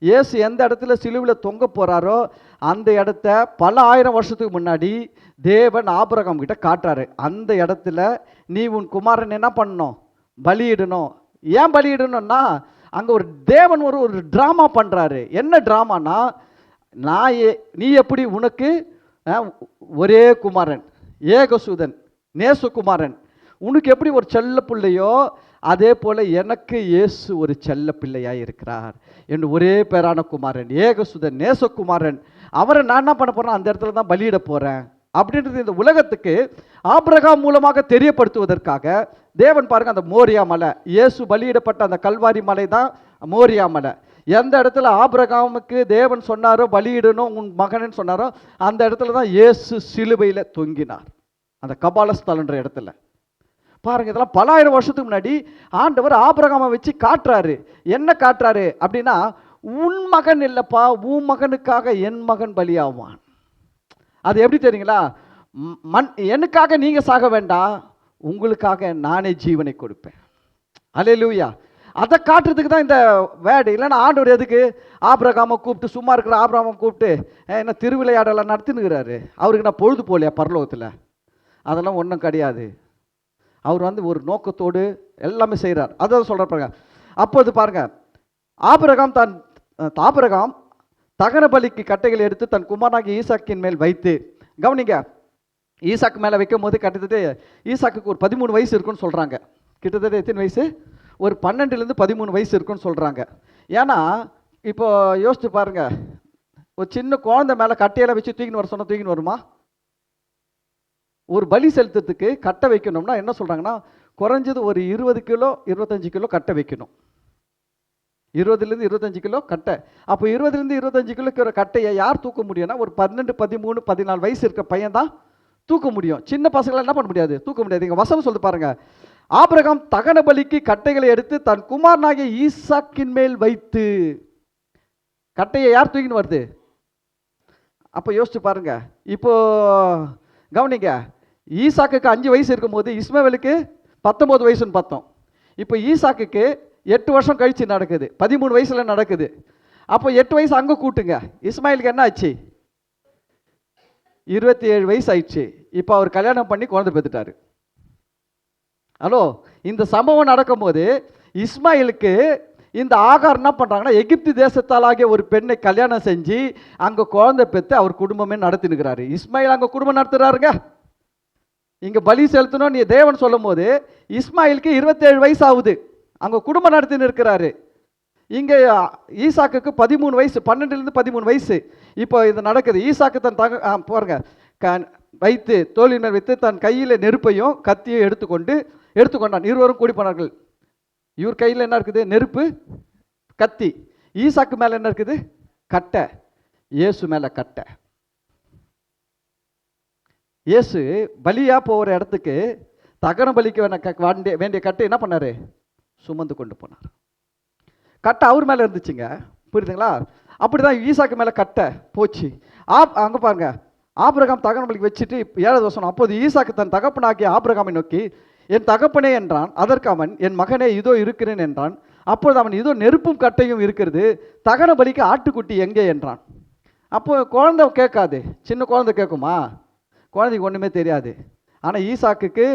இயேசு எந்த இடத்துல சிலுவையில் தொங்க போகிறாரோ அந்த இடத்த பல ஆயிரம் வருஷத்துக்கு முன்னாடி தேவன் ஆபிரகாம் கிட்ட காட்டுறாரு. அந்த இடத்துல நீ உன் குமாரன் என்ன பண்ணணும்? பலியிடணும். ஏன் பலியிடணும்னா அங்கே ஒரு தேவன் ஒரு ட்ராமா பண்ணுறாரு. என்ன ட்ராமானா, நீ எப்படி உனக்கு ஒரே குமாரன், ஏகசூதன், நேசகுமாரன், உனக்கு எப்படி ஒரு செல்ல பிள்ளையோ அதே போல் எனக்கு இயேசு ஒரு செல்ல பிள்ளையாக இருக்கிறார். என் ஒரே பேரான குமாரன், ஏகசுதன், நேசகுமாரன், அவரை நான் என்ன பண்ண போகிறேன்? அந்த இடத்துல தான் பலியிட போகிறேன் அப்படின்றது இந்த உலகத்துக்கு ஆபிரகாம் மூலமாக தெரியப்படுத்துவதற்காக தேவன் பாருங்க, அந்த மோரியா மலை, இயேசு பலியிடப்பட்ட அந்த கல்வாரி மலை தான் மோரியா மலை. எந்த இடத்துல ஆபிரகாமுக்கு தேவன் சொன்னாரோ பலியிடணும் உன் மகனன்னு சொன்னாரோ அந்த இடத்துல தான் இயேசு சிலுவையில் தொங்கினார், அந்த கபாலஸ்தலன்ற இடத்துல. பாருங்க, இதெல்லாம் பல ஆயிரம் வருஷத்துக்கு முன்னாடி ஆண்டவர் ஆபிரகாமை வச்சு காட்டுறாரு. என்ன காட்டுறாரு அப்படின்னா, உன் மகன் இல்லப்பா, உன் மகனுக்காக என் மகன் பலியாவான். அது எப்படி தெரியுங்களா? எனக்காக நீங்க சாக வேண்டாம், உங்களுக்காக நானே ஜீவனை கொடுப்பேன். அல்லேலூயா. அதை காட்டுறதுக்கு தான் இந்த வேர்டு. இல்லைன்னா ஆண்டவர் எதுக்கு ஆபிரகாமை கூப்பிட்டு, சும்மா இருக்கிற ஆபிரகாமை கூப்பிட்டு என்ன திருவிளையாடலாம் நடத்தினுக்கிறாரு? அவருக்கு நான் பொழுது போலையா பரலோகத்தில்? அதெல்லாம் ஒன்றும் கிடையாது. அவர் ஒரு நோக்கத்தோடு எல்லாமே செய்கிறார். அதான் சொல்கிற பாருங்க. அப்போது பாருங்க, ஆபிரகாம் தகன பலிக்கு கட்டைகளை எடுத்து தன் குமாரனாகிய ஈசாக்கின் மேல் வைத்து, கவனிங்க, ஈசாக்கு மேலே வைக்கும் போது கிட்டத்தட்ட ஈசாக்குக்கு ஒரு 13 வயசு இருக்குன்னு சொல்கிறாங்க. கிட்டத்தட்ட எத்தனை வயசு? ஒரு 12லேருந்து 13 வயசு இருக்குன்னு சொல்கிறாங்க. ஏன்னா இப்போ யோசிச்சு பாருங்க, ஒரு சின்ன குழந்தை மேலே கட்டையெல்லாம் வச்சு தூக்கின்னு வர சொன்னால் தூக்கின்னு வருமா? ஒரு பலி செலுத்துறதுக்கு கட்டை வைக்கணும்னா என்ன சொல்கிறாங்கன்னா, குறைஞ்சது ஒரு 20 கிலோ 25 கிலோ கட்டை வைக்கணும். 20லேருந்து 25 கிலோ கட்டை. அப்போ 20லேருந்து 25 கிலோக்கு கட்டையை யார் தூக்க முடியும்னா, ஒரு 12, 13, 14 வயசு இருக்க பையன் தான் தூக்க முடியும். சின்ன பசங்களை என்ன பண்ண முடியாது, தூக்க முடியாது. இங்கே வசனம் சொல்லி பாருங்க, ஆபிரகாம் தகன பலிக்கு கட்டைகளை எடுத்து தன் குமாரனாகிய ஈசாக்கின் மேல் வைத்து. கட்டையை யார் தூக்கின்னு வருது? அப்போ யோசிச்சு பாருங்க. இப்போ கவனிங்க, ஈசாக்குக்கு 5 வயசு இருக்கும்போது இஸ்மவேலுக்கு 19 வயசுன்னு பார்த்தோம். இப்போ ஈசாக்குக்கு 8 வருஷம் கழிச்சு நடக்குது, 13 வயசுல நடக்குது. அப்போ 8 வயசு அங்கே கூட்டுங்க. இஸ்மாயிலுக்கு என்ன ஆச்சு? 27 வயசு ஆயிடுச்சு. இப்போ அவர் கல்யாணம் பண்ணி குழந்தை பெற்றுட்டாரு. ஹலோ, இந்த சம்பவம் நடக்கும்போது இஸ்மாயிலுக்கு இந்த ஆகார் என்ன பண்ணுறாங்கன்னா, எகிப்து தேசத்தாலாகிய ஒரு பெண்ணை கல்யாணம் செஞ்சு அங்கே குழந்தை பெற்று அவர் குடும்பமே நடத்தினுக்கிறாரு. இஸ்மாயில் அங்கே குடும்பம் நடத்துகிறாருங்க. இங்கே பலி செலுத்தணும் நீ தேவன் சொல்லும் போது இஸ்மாயிலுக்கு 27 வயசு ஆகுது, அங்கே குடும்பம் நடத்தின்னு இருக்கிறாரு. இங்கே ஈசாக்குக்கு 13 வயசு, 12லேருந்து 13 வயசு. இப்போ இது நடக்குது. ஈசாக்கு தன் பாருங்க, வைத்து தோளின் மேல் வைத்து தன் கையில் நெருப்பையும் கத்தியும் எடுத்துக்கொண்டான். இருவரும் கூடி போனார்கள். இவர் கையில் என்ன இருக்குது? நெருப்பு, கத்தி. ஈசாக்கு மேலே என்ன இருக்குது? கட்டை. இயேசு மேலே கட்டை. இயேசு பலியா போகிற இடத்துக்கு தகன பலிக்கு வேண்டிய கட்டை என்ன பண்ணாரு? சுமந்து கொண்டு போனார். கட்டை அவர் மேலே இருந்துச்சுங்க, புரியுதுங்களா? அப்படிதான் ஈசாக்கு மேலே கட்டை போச்சு. அங்கே பாருங்க, ஆபிரகாம் தகன பலிக்கு வச்சுட்டு 7வது வசனம், அப்போது ஈசாக்கு தன் தகப்பனாகிய ஆபிரகாமை நோக்கி, என் தகப்பனே என்றான். அதற்கு அவன், என் மகனே இதோ இருக்கிறேன் என்றான். அப்பொழுது அவன், இதோ நெருப்பும் கட்டையும் இருக்கிறது, தகன பலிக்கு ஆட்டுக்குட்டி எங்கே என்றான். அப்போ குழந்தை கேட்காது, சின்ன குழந்தை கேட்குமா? குழந்தைக்கு ஒன்றுமே தெரியாது. ஆனால் ஈசாக்குக்கு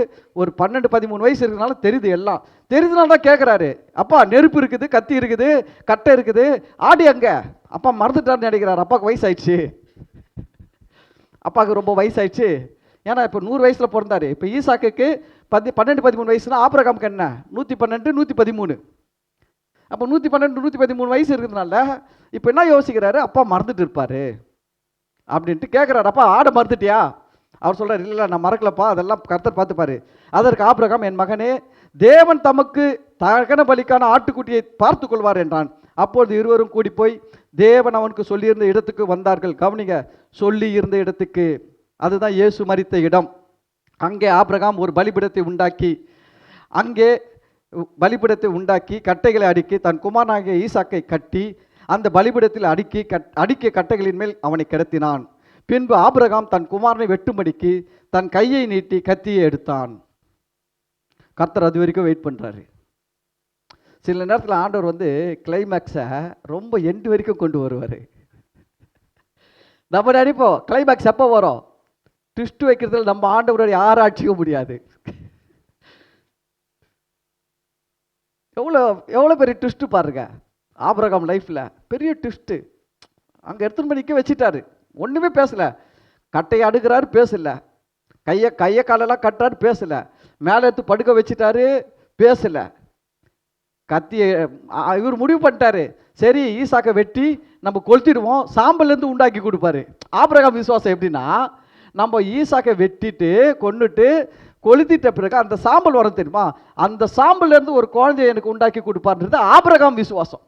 ஒரு 12, 13 வயசு இருக்கிறதுனால தெரியுது, எல்லாம் தெரியுதுனால தான் கேட்குறாரு. அப்பா நெருப்பு இருக்குது, கத்தி இருக்குது, கட்டை இருக்குது, ஆடி அங்கே. அப்பா மறந்துட்டார்னு நினைக்கிறார். அப்பாவுக்கு வயசாயிடுச்சு, அப்பாவுக்கு ரொம்ப வயசாயிடுச்சு. ஏன்னா இப்போ 100 வயசில் பிறந்தாரு. இப்போ ஈசாக்குக்கு 12, 13 வயசுனா ஆபிரகாமுக்கு என்ன? 112, 113. அப்போ 112, 113 வயசு இருக்கிறதுனால இப்போ என்ன யோசிக்கிறாரு? அப்பா மறந்துட்டு இருப்பாரு அப்படின்ட்டு கேட்குறாரு. அப்பா ஆடை மறந்துட்டியா? அவர் சொல்கிறார், இல்லை நான் மறக்கலப்பா, அதெல்லாம் கர்த்தர் பார்த்துப்பாரு. அதற்கு ஆபிரகாம், என் மகனே, தேவன் தமக்கு தகன பலிக்கான ஆட்டுக்குட்டியை பார்த்து கொள்வார் என்றான். அப்பொழுது இருவரும் கூடி போய் தேவன் அவனுக்கு சொல்லியிருந்த இடத்துக்கு வந்தார்கள். கவனிங்க, சொல்லி இருந்த இடத்துக்கு, அதுதான் இயேசு மரித்த இடம். அங்கே ஆபிரகாம் ஒரு பலிபீடத்தை உண்டாக்கி அங்கே பலிபீடத்தை உண்டாக்கி கட்டைகளை அடுக்கி தன் குமாரனாகிய ஈசாக்கை கட்டி அந்த பலிபீடத்தில் அடுக்கிய கட்டைகளின் மேல் அவனை கிடத்தினான். பின்பு ஆபிரகாம் தன் குமாரனை வெட்டும்படிக்கு தன் கையை நீட்டி கத்தியை எடுத்தான். கர்த்தர் அது வரைக்கும் வெயிட் பண்ணுறாரு. சில நேரத்தில் ஆண்டவர் கிளைமேக்ஸை ரொம்ப எண்டு வரைக்கும் கொண்டு வருவார். நம்ம நினைப்போம் கிளைமேக்ஸ் எப்போ வரும், ட்விஸ்ட் வைக்கிறதுல நம்ம ஆண்டவரை யாரும் அடிச்சிக்க முடியாது. எவ்வளோ பெரிய ட்விஸ்ட்டு பாருங்க ஆபிரகாம் லைஃப்பில், பெரிய ட்விஸ்ட்டு. அங்கே எடுத்துன்னு போய் நிற்க வச்சுட்டாரு, ஒன்றுமே பேசலை. கட்டையை அடுக்கிறாரு, பேசலை. கையை காலெல்லாம் கட்டுறாரு, பேசலை. மேலே எடுத்து படுக்க வச்சுட்டாரு, பேசலை. கத்தியை இவர் முடிவு பண்ணிட்டாரு, சரி ஈசாக்கை வெட்டி நம்ம கொளுத்திடுவோம், சாம்பல்லேருந்து உண்டாக்கி கொடுப்பாரு. ஆபிரகாம் விசுவாசம் எப்படின்னா, நம்ம ஈசாக்கை வெட்டிட்டு கொன்னுட்டு கொளுத்திட்ட பிறகு அந்த சாம்பல் வரும் தெரியுமா, அந்த சாம்பல்லேருந்து ஒரு குழந்தைய எனக்கு உண்டாக்கி கொடுப்பார்ன்றது ஆபிரகாம் விசுவாசம்.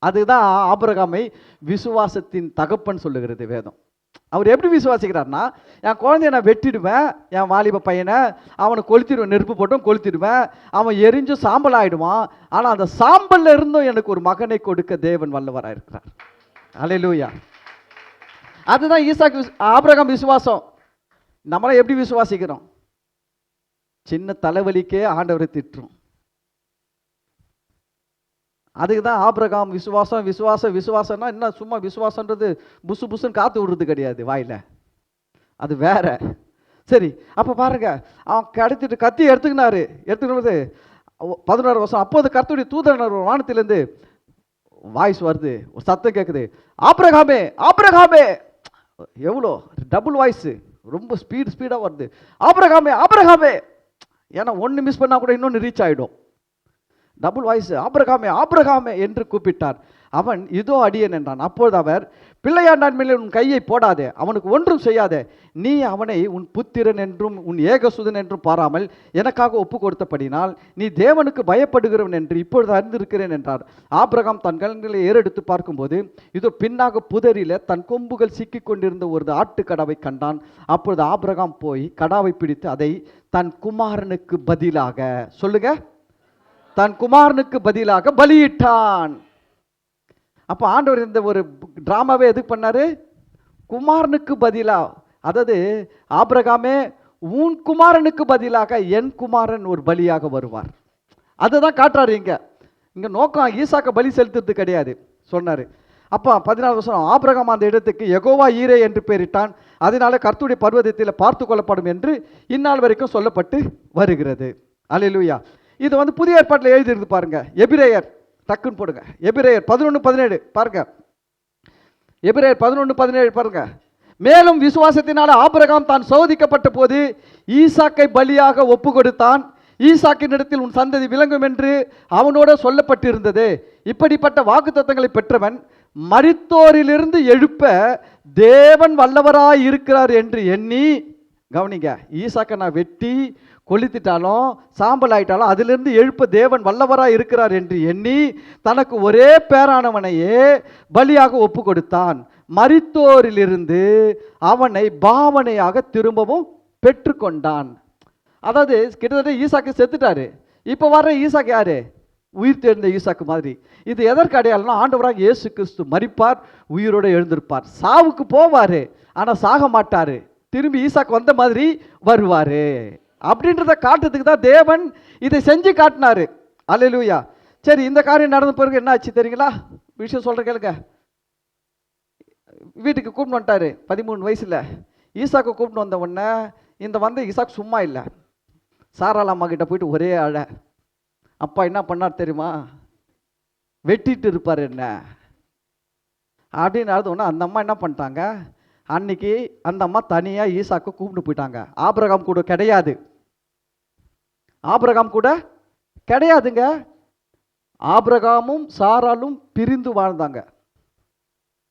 அதுதான் ஆபிரகாமை விசுவாசத்தின் தகப்பன் சொல்லுகிறது வேதம். அவர் எப்படி விசுவாசிக்கிறார்னா, என் குழந்தைய நான் வெட்டிடுவேன், என் வாலிப பையனை அவனை கொளுத்திடுவேன், நெருப்பு போட்டும் கொளுத்திடுவேன், அவன் எரிஞ்சும் சாம்பல் ஆகிடுவான், ஆனால் அந்த சாம்பல்ல இருந்தும் எனக்கு ஒரு மகனை கொடுக்க தேவன் வல்லவராக இருக்கிறார். அல்லேலூயா. அதுதான் ஆபிரகாம் விசுவாசம். நம்மளாம் எப்படி விசுவாசிக்கிறோம், சின்ன தலைவலிக்கே ஆண்டவரை திட்டுறோம். அதுக்கு தான் ஆபிரகாம் விசுவாசம்னா என்ன, சும்மா விசுவாசன்றது புசு புசுன்னு காத்து விடுறது கிடையாது வாயில், அது வேற. சரி, அப்போ பாருங்க, அவன் கடத்திட்டு கத்தி எடுத்துக்கிட்டு 16 வருஷம். அப்போது கர்த்தருடைய தூதர் வானத்திலேருந்து வாய்ஸ் வருது, ஒரு சத்தம் கேட்குது, ஆபிரகாமே ஆபிரகாமே. எவ்வளோ டபுள் வாய்ஸ், ரொம்ப ஸ்பீடாக வருது, ஆபிரகாமே ஆபிரகாமே. ஏன்னா ஒன்று மிஸ் பண்ணால் கூட இன்னொன்று ரீச் ஆகிடும். டபுள் வாய்ஸ், ஆபிரகாமே ஆபிரகாமே என்று கூப்பிட்டார். அவன் இதோ அடியேன் என்றான். அப்பொழுது அவர், பிள்ளையாண்டான் மேலே உன் கையை போடாதே, அவனுக்கு ஒன்றும் செய்யாதே, நீ அவனை உன் புத்திரன் என்றும் உன் ஏகசுதன் என்றும் பாராமல் எனக்காக ஒப்பு கொடுத்தபடினால் நீ தேவனுக்கு பயப்படுகிறவன் என்று இப்பொழுது அறிந்திருக்கிறேன் என்றார். ஆபிரகாம் தன் கண்களை ஏறெடுத்து பார்க்கும்போது இதோ பின்னாக புதரில தன் கொம்புகள் சிக்கி கொண்டிருந்த ஒரு ஆட்டுக்கடாவை கண்டான். அப்பொழுது ஆபிரகாம் போய் கடாவை பிடித்து அதை தன் குமாரனுக்கு பதிலாக, சொல்லுங்க, தன் குமாரனுக்கு பதிலாக பலியிட்டான். அப்போ ஆண்டவர் இந்த ஒரு டிராமாவே எதுக்கு பண்ணாரு, குமாரனுக்கு பதிலா. அதாவது ஆபிரகாமே, உன் குமாரனுக்கு பதிலாக என் குமாரன் ஒரு பலியாக வருவார். அதுதான் காட்டுறாரு இங்க நோக்கம் ஈசாக்க பலி செலுத்துறது கிடையாது சொன்னாரு. அப்போ 14 வருஷம் ஆபிரகாம் அந்த இடத்துக்கு யெகோவா ஈரே என்று பெயரிட்டான். அதனால கர்த்தருடைய பர்வதத்தில் பார்த்து கொள்ளப்படும் என்று இந்நாள் வரைக்கும் சொல்லப்பட்டு வருகிறது. அல்லேலூயா. இது புதிய ஏற்பாட்டில் எழுதியிருக்கு பாருங்க. எபிரேயர், டக்குன்னு போடுங்க, எபிரேயர் 11:17 பாருங்க. எபிரேயர் 11:17 பாருங்க. மேலும் விசுவாசத்தினால ஆபிரகாம் தான் சோதிக்கப்பட்ட போது ஈசாக்கை பலியாக ஒப்பு கொடுத்தான். ஈசாக்கின் இடத்தில் உன் சந்ததி விளங்கும் என்று அவனோட சொல்லப்பட்டிருந்தது. இப்படிப்பட்ட வாக்குத்தத்தங்களை பெற்றவன் மரித்தோரிலிருந்து எழுப்ப தேவன் வல்லவராய் இருக்கிறார் என்று எண்ணி, கவனிங்க, ஈசாக்கை நான் வெட்டி கொளுத்திட்டாலும் சாம்பல் ஆயிட்டாலும் அதிலிருந்து எழுப்ப தேவன் வல்லவராய் இருக்கிறார் என்று எண்ணி தனக்கு ஒரே பேரானவனையே பலியாக ஒப்பு கொடுத்தான். மரித்தோரிலிருந்து அவனை பாவனையாக திரும்பவும் பெற்றுக்கொண்டான். அதாவது கிட்டத்தட்ட ஈசாக்கு செத்துட்டாரு, இப்போ வர்ற ஈசாக்கு யாரு, உயிர் தேர்ந்த ஈசாக்கு மாதிரி. இது எதற்கு அடையாளம்னா, ஆண்டவராக இயேசு கிறிஸ்து மரிப்பார், உயிரோடு எழுந்திருப்பார். சாவுக்கு போவார், ஆனால் சாக மாட்டார், திரும்பி ஈசாக்கு வந்த மாதிரி வருவார் அப்படின்றத காட்டுறதுக்கு தான் தேவன் இதை செஞ்சு காட்டினாரு. அல்லேலூயா. சரி, இந்த காரியம் நடந்த பிறகு என்ன ஆச்சு தெரியுங்களா, விஷயம் சொல்ற கேளுங்க. வீட்டுக்கு கூப்பிட்டு வந்துட்டாரு 13 வயசுல. ஈசாக்கு கூப்பிட்டு வந்த உடனே இந்த ஈசாக்கு சும்மா இல்லை, சாராள் அம்மா கிட்ட போயிட்டு ஒரே அழ. அப்பா என்ன பண்ணார் தெரியுமா, வெட்டிட்டு இருப்பார் என்ன அப்படின்னு அழுத உடனே அந்த அம்மா என்ன பண்ணிட்டாங்க, அன்னைக்கு அந்த அம்மா தனியாக ஈசாக்கு கூப்பிட்டு போயிட்டாங்க. ஆபிரகாம் கூட கிடையாது, ஆபிரகாம் கூட கிடையாதுங்க. ஆபிரகாமும் சாராலும் பிரிந்து வாழ்ந்தாங்க.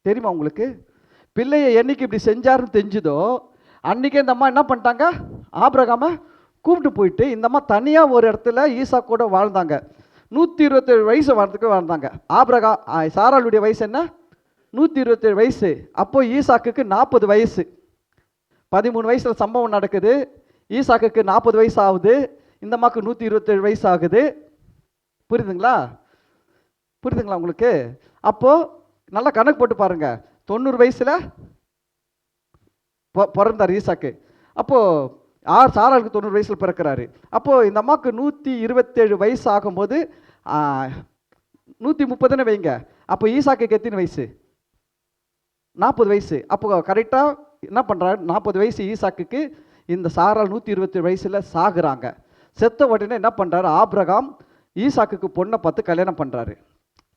தெரியுமா உங்களுக்கு, பிள்ளையை என்னைக்கு இப்படி செஞ்சாருன்னு தெரிஞ்சுதோ அன்னைக்கு இந்த அம்மா என்ன பண்ணிட்டாங்க, ஆபிரகாமை கூப்பிட்டு போயிட்டு இந்த அம்மா தனியாக ஒரு இடத்துல ஈசா கூட வாழ்ந்தாங்க. 127 வயசு வாழ்ந்தாங்க. சாராளுடைய வயசு என்ன, 127 வயசு. அப்போ ஈசாக்குக்கு 40 வயசு. 13 வயசுல சம்பவம் நடக்குது, ஈசாக்குக்கு 40 வயசு ஆகுது. இந்த அம்மாவுக்கு 127 வயசு ஆகுது. புரியுதுங்களா? புரியுதுங்களா உங்களுக்கு? அப்போது நல்லா கணக்கு போட்டு பாருங்க. 90 வயசில் பிறந்தார் ஈசாக்கு. அப்போது சாராளுக்கு 90 வயசில் பிறக்கிறாரு. அப்போது இந்த அம்மாவுக்கு 127 வயசு ஆகும்போது 130 வைங்க. அப்போ ஈசாக்கு எத்தனை வயசு? 40 வயசு. அப்போ கரெக்டாக என்ன பண்ணுறாரு? 40 வயசு ஈசாக்குக்கு. இந்த சாராள் 127 வயசில் சாகுறாங்க. செத்த உடனே என்ன பண்ணுறாரு? ஆபிரகாம் ஈசாக்குக்கு பொண்ணை பார்த்து கல்யாணம் பண்ணுறாரு.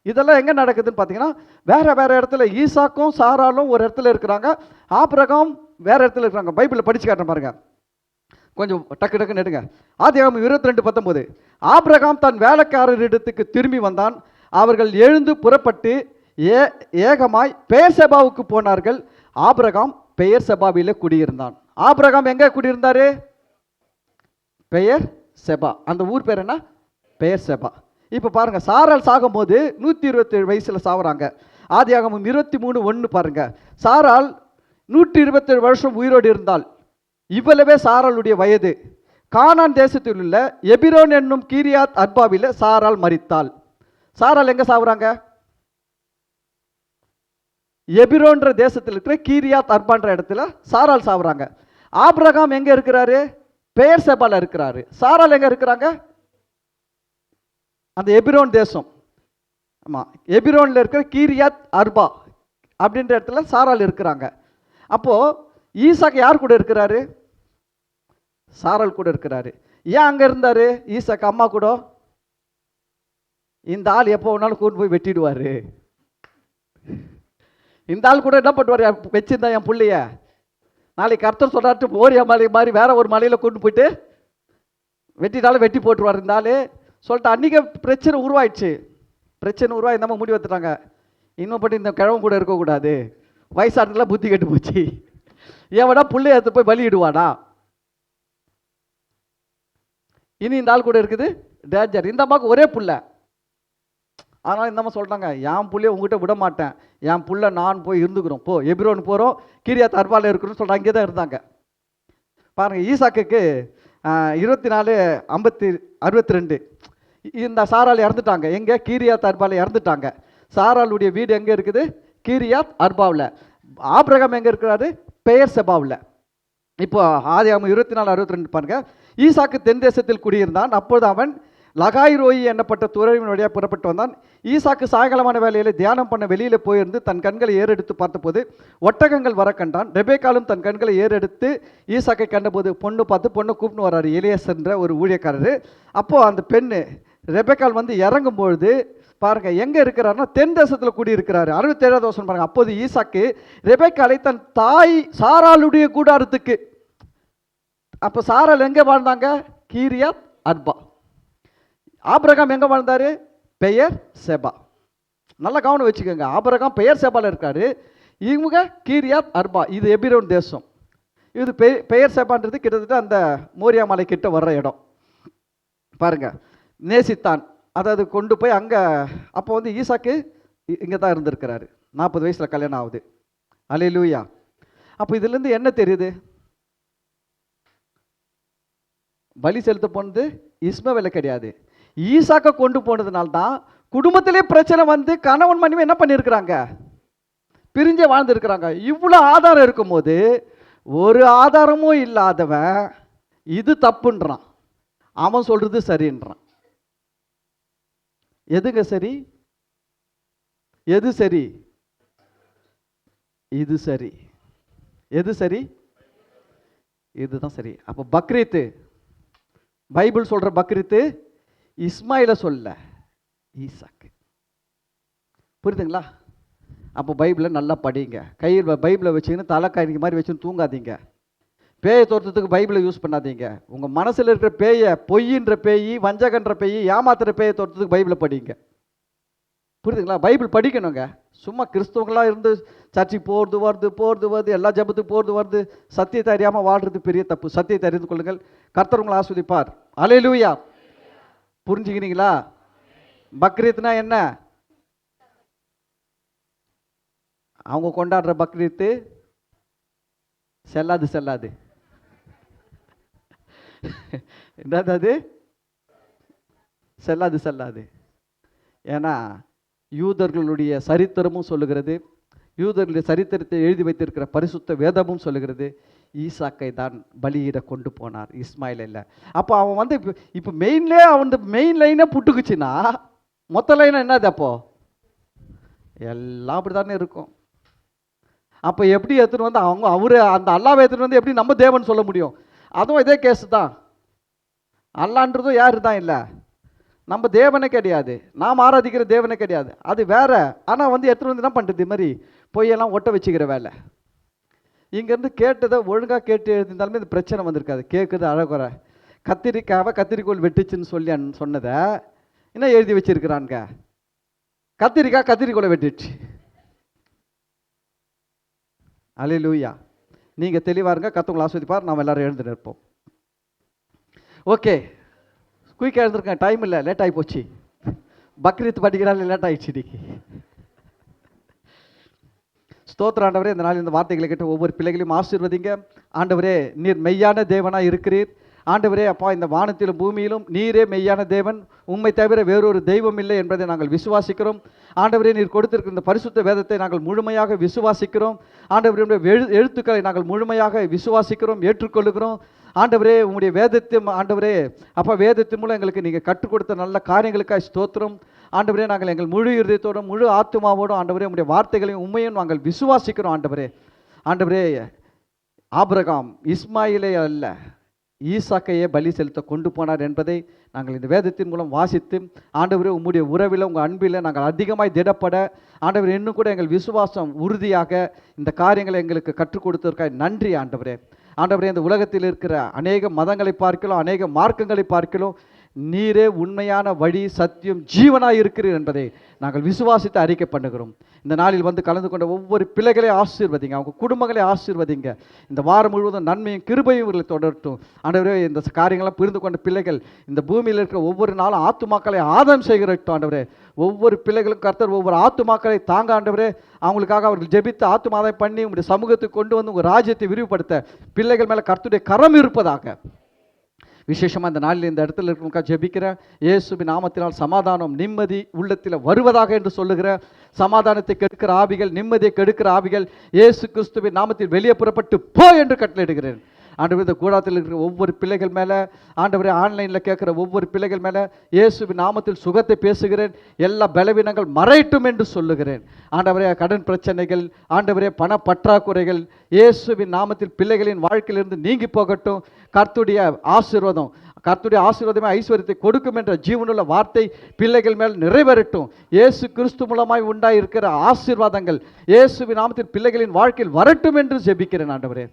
இதெல்லாம் எங்கே நடக்குதுன்னு பார்த்தீங்கன்னா, வேறு இடத்துல ஈசாக்கும் சாராலும் ஒரு இடத்துல இருக்கிறாங்க, ஆபிரகாம் வேறு இடத்துல இருக்கிறாங்க. பைபிளில் படித்து காட்டுறேன் பாருங்க, கொஞ்சம் டக்கு டக்குன்னு எடுங்க. ஆதியாகமம் 22:19. ஆபிரகாம் தன் வேலைக்காரரிடத்துக்கு திரும்பி வந்தான். அவர்கள் எழுந்து புறப்பட்டு ஏகமாய் பெயர்செபாவுக்கு போனார்கள். ஆபிரகாம் பெயர்செபாவிலே குடியிருந்தான். ஆபிரகாம் எங்கே குடியிருந்தாரு? பெயர்செபா. அந்த ஊர் பேர் என்ன? பெயர்செபா. இப்போ பாருங்க, சாராள் சாகும்போது 127 வயசுல சாகுறாங்க. ஆதியாகமம் 23:1 பாருங்க. சாராள் 127 வருஷம் உயிரோடு இருந்தால். இவ்வளவே சாராளுடைய வயது. கானான் தேசத்தில் உள்ள எபிரோன் என்னும் கீரியாத் அர்பாவில சாராள் மரித்தாள். சாராள் எங்க சாகுறாங்க? எபிரோன்ற தேசத்தில் இருக்கிற கீரியாத் அர்பான்ற இடத்துல சாராள் சாகுறாங்க. ஆபிரகாம் எங்க இருக்கிறாரு? பெயர்செபால இருக்கிறாரு. சாராள் எங்க இருக்கிறாங்க? அந்த எபிரோன் தேசம். ஆமாம், எபிரோனில் இருக்கிற கீரியாத் அர்பா அப்படின்ற இடத்துல சாராள் இருக்கிறாங்க. அப்போது ஈசாக்கு யார் கூட இருக்கிறாரு? சாராள் கூட இருக்கிறாரு. ஏன் அங்கே இருந்தார் ஈசாக்கு அம்மா கூட? இந்த ஆள் எப்போ வேணாலும் கூட்டு போய் வெட்டிடுவார். இந்த ஆள் கூட என்ன பண்ணுவார்? வச்சிருந்தா என் பிள்ளைய நாளைக்கு கர்த்தர் சொல்லாட்டு ஓரியா மலை மாதிரி வேற ஒரு மலையில் கொண்டு போயிட்டு வெட்டிட்டாலும் வெட்டி போட்டுருவார் இந்த ஆள் சொல்லிட்டு. அன்றைக்கி பிரச்சனை உருவாயிடுச்சு. பிரச்சனை உருவாகி நம்ம முடிவு எடுத்துட்டாங்க, இன்னும் பட்டு இந்த கிழவன் கூட இருக்கக்கூடாது, வயசானதுலாம் புத்தி கெட்டு போச்சு, ஏவடா பிள்ளைய எடுத்து போய் பலியிடுவாடா, இனி இந்த ஆள் கூட இருக்குது டேஞ்சர். இந்த அம்மாவுக்கு ஒரே புள்ள. அதனால் இந்த அம்மா சொல்லிட்டாங்க, என் பிள்ளைய உங்ககிட்ட விட மாட்டேன், என் புள்ள நான் போய் இருந்துக்கிறோம், போ எபிரோன் போகிறோம், கீரியாத் அர்பால இருக்கிறோன்னு சொல்லிட்டு அங்கே தான் இருந்தாங்க. பாருங்கள், ஈசாக்குக்கு 24:62 இந்த சாராள் இறந்துட்டாங்க. எங்கே? கீரியாத் அர்பாவில் இறந்துட்டாங்க. சாராளுடைய வீடு எங்கே இருக்குது? கீரியாத் அர்பாவில். ஆபிரகாம் எங்கே இருக்கிறாரு? பெயர்செபாவில். இப்போ ஆதியாகமம் 24:62 பாருங்க. ஈசாக்கு தென் தேசத்தில் குடியிருந்தான். அப்போது அவன் லகாய் ரோயி என்னப்பட்ட துறவின் வழியாக புறப்பட்டு வந்தான். ஈசாக்கு சாயங்காலமான வேலையில் தியானம் பண்ண வெளியில் போயிருந்து தன் கண்களை ஏறெடுத்து பார்த்தபோது ஒட்டகங்கள் வர கண்டான். ரெபேக்காலும் தன் கண்களை ஏறெடுத்து ஈசாக்கை கண்டபோது பொண்ணு பார்த்து பொண்ணை கூப்பிட்டு வர்றாரு எலியாசர்ன்ற ஒரு ஊழியக்காரர். அப்போது அந்த பெண்ணு ரெபேக்கால் வந்து இறங்கும்பொழுது பாருங்க எங்கே இருக்கிறாருன்னா தென் தேசத்தில் கூடியிருக்கிறாரு. 67வது வசனம் பாருங்க. அப்போது ஈசாக்கு ரெபேக்காலை தன் தாய் சாராளுடைய கூடாரத்துக்கு. அப்போ சாராள் எங்கே வாழ்ந்தாங்க? Kiriath Arba. ஆபிரகாம் எங்கே வாழ்ந்தார்? பெயர்செபா. நல்லா கவனம் வச்சுக்கோங்க. ஆபிரகாம் பெயர்செபால இருக்காரு, இவங்க கீரியாத் அர்பா. இது எபிரோன் தேசம். இது பெயர்செபான்றது கிட்டத்தட்ட அந்த மோரியா மலை கிட்ட வர்ற இடம். பாருங்க, நேசித்தான், அதாவது கொண்டு போய் அங்கே. அப்போ வந்து ஈசாக்கு இங்கே தான் இருந்திருக்கிறாரு. 40 வயசில் கல்யாணம் ஆகுது. அல்லேலூயா. அப்போ இதுலேருந்து என்ன தெரியுது? பலி செலுத்த போனது இஸ்மவேலை கிடையாது, ஈசாக்கை கொண்டு போனதுனால்தான் குடும்பத்திலே பிரச்சனை வந்து கணவன் மனைவி என்ன பண்ணியிருக்கிறாங்க? பிரிஞ்சே வாழ்ந்துருக்கிறாங்க. இவ்வளோ ஆதாரம் இருக்கும்போது ஒரு ஆதாரமும் இல்லாதவன் இது தப்புன்றான், அவன் சொல்றது சரின்றான். எதுங்க சரி? எது சரி? இது சரி. எது சரி? இதுதான் சரி. அப்போ பக்ரீத்து, பைபிள் சொல்ற பக்ரீத்து இஸ்மாயில சொல்ல, ஈசாக்கு. புரியுதுங்களா? அப்போ பைபிளை நல்லா படிங்க. கையில் பைபிளை வச்சுக்கின்னு தலைக்காய்க்கு மாதிரி வச்சுன்னு தூங்காதீங்க. பேயை தோற்றத்துக்கு பைபிளை யூஸ் பண்ணாதீங்க. உங்கள் மனசில் இருக்கிற பேயை, பொய்யின்ற பேய், வஞ்சகன்ற பேய், ஏமாத்துற பேயை தோற்றத்துக்கு பைபிளை படிங்க. புரியுதுங்களா? பைபிள் படிக்கணுங்க. சும்மா கிறிஸ்தவங்களாக இருந்து சர்ச்சைக்கு போகிறது வருது எல்லா ஜபத்துக்கு போகிறது வருது, சத்தியத்தை அறியாமல் வாழ்றது பெரிய தப்பு. சத்தியத்தை அறிந்து கொள்ளுங்கள், கர்த்தர் உங்களை ஆஸ்வதிப்பார். அல்லேலூயா. புரிஞ்சுக்கிறீங்களா? பக்ரீத்னா என்ன? அவங்க கொண்டாடுற பக்ரீத்து செல்லாது. என்னது அது? செல்லாது செல்லாது. ஏன்னா யூதர்களுடைய சரித்திரமும் சொல்லுகிறது, யூதர்களுடைய சரித்திரத்தை எழுதி வைத்திருக்கிற பரிசுத்த வேதமும் சொல்லுகிறது, ஈசாக்கை தான் பலியிட கொண்டு போனார், இஸ்மாயில் இல்லை. அப்போ அவன் வந்து இப்போ மெயின்லேயே அவன் மெயின் லைனே புட்டுக்குச்சுன்னா மொத்த லைனை என்னது? அப்போ எல்லாம் அப்படி தானே இருக்கும். அப்போ எப்படி எடுத்துகிட்டு வந்து அவரு அந்த அல்லாவை எடுத்துகிட்டு வந்து எப்படி நம்ம தேவன் சொல்ல முடியும்? அதுவும் இதே கேஸ் தான். அல்லான்றதும் யாரு தான் இல்லை, நம்ம தேவனே கிடையாது, நாம் ஆராதிக்கிற தேவனே கிடையாது, அது வேற. ஆனால் வந்து எடுத்துகிட்டு வந்து என்ன பண்ணுறது? இது மாதிரி பொய்யெல்லாம் ஒட்ட வச்சுக்கிற வேலை. இங்கேருந்து கேட்டதை ஒழுங்காக கேட்டு எழுதியிருந்தாலுமே இந்த பிரச்சனை வந்திருக்காது. கேட்குறது அழகுற கத்திரிக்காவை கத்திரிக்கோள் வெட்டுச்சுன்னு சொல்லி சொன்னதை என்ன எழுதி வச்சிருக்கிறான்ங்க, கத்திரிக்காய் கத்திரிக்கோளை வெட்டிடுச்சு. அல்லேலூயா. நீங்கள் தெளிவாக இருங்க, கத்தவங்களை ஆஸ்வதிப்பார். நாம் எல்லாரும் எழுந்து நிற்போம். ஓகே, குயிக்காக எழுந்திருக்கேன், டைம் இல்லை, லேட் ஆகி போச்சு. பக்ரீத் படிக்கிறாள், லேட் ஆகிடுச்சு இன்னைக்கு. ஸ்தோத்திர ஆண்டவரே, இந்த நாள் இந்த வார்த்தைகளை கேட்ட ஒவ்வொரு பிள்ளைகளையும் ஆசீர்வதிங்க. ஆண்டவரே, நீர் மெய்யான தேவனாக இருக்கிறீர். ஆண்டவரே அப்பா, இந்த வானத்திலும் பூமியிலும் நீரே மெய்யான தேவன், உம்மை தவிர வேறொரு தெய்வம் இல்லை என்பதை நாங்கள் விசுவாசிக்கிறோம். ஆண்டவரே, நீர் கொடுத்திருக்கிற இந்த பரிசுத்த வேதத்தை நாங்கள் முழுமையாக விசுவாசிக்கிறோம். ஆண்டவரே, எழுத்துக்களை நாங்கள் முழுமையாக விசுவாசிக்கிறோம், ஏற்றுக்கொள்ளுகிறோம். ஆண்டவரே, உங்களுடைய வேதத்தை ஆண்டவரே அப்பா, வேதத்தின் மூலம் எங்களுக்கு நீங்கள் கற்றுக் கொடுத்த நல்ல காரியங்களுக்காக ஸ்தோத்திரம். ஆண்டவரே, நாங்கள் எங்கள் முழு இருதயத்தோடும் முழு ஆத்துமாவோடும் ஆண்டவரே உங்களுடைய வார்த்தைகளையும் உண்மையும் நாங்கள் விசுவாசிக்கிறோம். ஆண்டவரே, ஆண்டவரே, ஆபிரகாம் இஸ்மாயிலே அல்ல, ஈசாக்கையே பலி செலுத்த கொண்டு போனார் என்பதை நாங்கள் இந்த வேதத்தின் மூலம் வாசித்து ஆண்டவரே உம்முடைய உறவில் உங்கள் அன்பில் நாங்கள் அதிகமாய் திடப்பட ஆண்டவர் இன்னும் கூட எங்கள் விசுவாசம் உறுதியாக இந்த காரியங்களை எங்களுக்கு கற்றுக் கொடுத்ததற்காக நன்றி ஆண்டவரே. ஆண்டவரே, இந்த உலகத்தில் இருக்கிற அநேக மதங்களை பார்க்கலாம், அநேக மார்க்கங்களை பார்க்கலாம், நீரே உண்மையான வழி, சத்தியம், ஜீவனாக இருக்கிறீர் என்பதை நாங்கள் விசுவாசித்து அறிக்கை பண்ணுகிறோம். இந்த நாளில் வந்து கலந்து கொண்ட ஒவ்வொரு பிள்ளைகளை ஆசீர்வதிங்க, அவங்க குடும்பங்களை ஆசீர்வதிங்க. இந்த வாரம் முழுவதும் நன்மையும் கிருபையும் இவர்களை தொடரட்டும். ஆண்டவரே, இந்த காரியங்களாம் புரிந்து கொண்ட பிள்ளைகள் இந்த பூமியில் இருக்கிற ஒவ்வொரு நாளும் ஆத்துமாக்களை ஆதாயம் செய்கிறட்டும். ஆண்டவரே, ஒவ்வொரு பிள்ளைகளும் கர்த்தர் ஒவ்வொரு ஆத்துமாக்களை தாங்க ஆண்டவரே, அவங்களுக்காக அவர்கள் ஜெபித்து ஆத்துமாதாயம் பண்ணி உங்களுடைய சமூகத்துக்கு கொண்டு வந்து உங்கள் ராஜ்யத்தை விரிவுபடுத்த பிள்ளைகள் மேலே கர்த்தருடைய கரம் இருப்பதாக விசேஷமாக இந்த நாளில் இந்த இடத்துல இருக்கிறவங்களுக்காக ஜெபிக்கிறேன். இயேசுவின் நாமத்தினால் சமாதானம், நிம்மதி உள்ளத்தில் வருவதாக என்று சொல்லுகிற சமாதானத்தை கெடுக்கிற ஆவிகள், நிம்மதியை கெடுக்கிற ஆவிகள் இயேசு கிறிஸ்துவின் நாமத்தில் வெளியே புறப்பட்டு போ என்று கட்டளையிடுகிறேன். ஆண்டவர், இந்த கூடாரத்தில் இருக்கிற ஒவ்வொரு பிள்ளைகள் மேலே ஆண்டவரே, ஆன்லைனில் கேட்குற ஒவ்வொரு பிள்ளைகள் மேலே இயேசுவின் நாமத்தில் சுகத்தை பேசுகிறேன். எல்லா பலவீனங்கள் மறையட்டும் என்று சொல்லுகிறேன். ஆண்டவரே, கடன் பிரச்சனைகள், ஆண்டவரே பண பற்றாக்குறைகள் இயேசுவின் நாமத்தில் பிள்ளைகளின் வாழ்க்கையிலிருந்து நீங்கி போகட்டும். கர்த்தருடைய ஆசீர்வாதம், கர்த்தருடைய ஆசீர்வாதமே ஐஸ்வர்யத்தை கொடுக்கும் என்ற ஜீவனுள்ள வார்த்தை பிள்ளைகள் மேல் நிறைவேறட்டும். இயேசு கிறிஸ்து மூலமாய் உண்டாயிருக்கிற ஆசீர்வாதங்கள் இயேசுவின் நாமத்தில் பிள்ளைகளின் வாழ்க்கையில் வரட்டும் என்று ஜெபிக்கிறேன். ஆண்டவரே,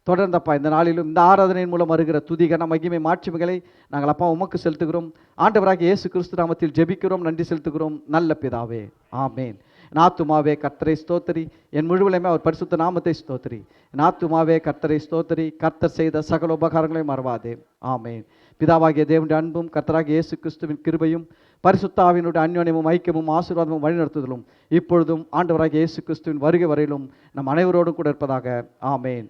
தொடர்ந்தப்பா இந்த நாளிலும் இந்த ஆராதனையின் மூலம் வருகிற துதி, கன, மகிமை, மாட்சிமைகளை நாங்கள் அப்பா உமக்கு செலுத்துகிறோம். ஆண்டவராகிய இயேசு கிறிஸ்து நாமத்தில் ஜெபிக்கிறோம், நன்றி செலுத்துகிறோம். நல்ல பிதாவே, ஆமேன். நாத்துமாவே கர்த்தரை ஸ்தோத்திரி, என் முழுவலையுமே அவர் பரிசுத்த நாமத்தை ஸ்தோத்திரி. நாத்துமாவே கர்த்தரை ஸ்தோத்திரி, கர்த்தர் செய்த சகல உபகாரங்களையும் மறவாதே. ஆமேன். பிதாவாகிய தேவனுடைய அன்பும் கர்த்தராகிய இயேசு கிறிஸ்துவின் கிருபையும் பரிசுத்த ஆவியினுடைய அன்யோன்யமும் ஐக்கியமும் ஆசீர்வாதமும் வழிநடத்துதலும் இப்பொழுதும் ஆண்டவராகிய இயேசு கிறிஸ்துவின் வருகை வரையிலும் நம் அனைவரோடும் கூட இருப்பதாக. ஆமேன்.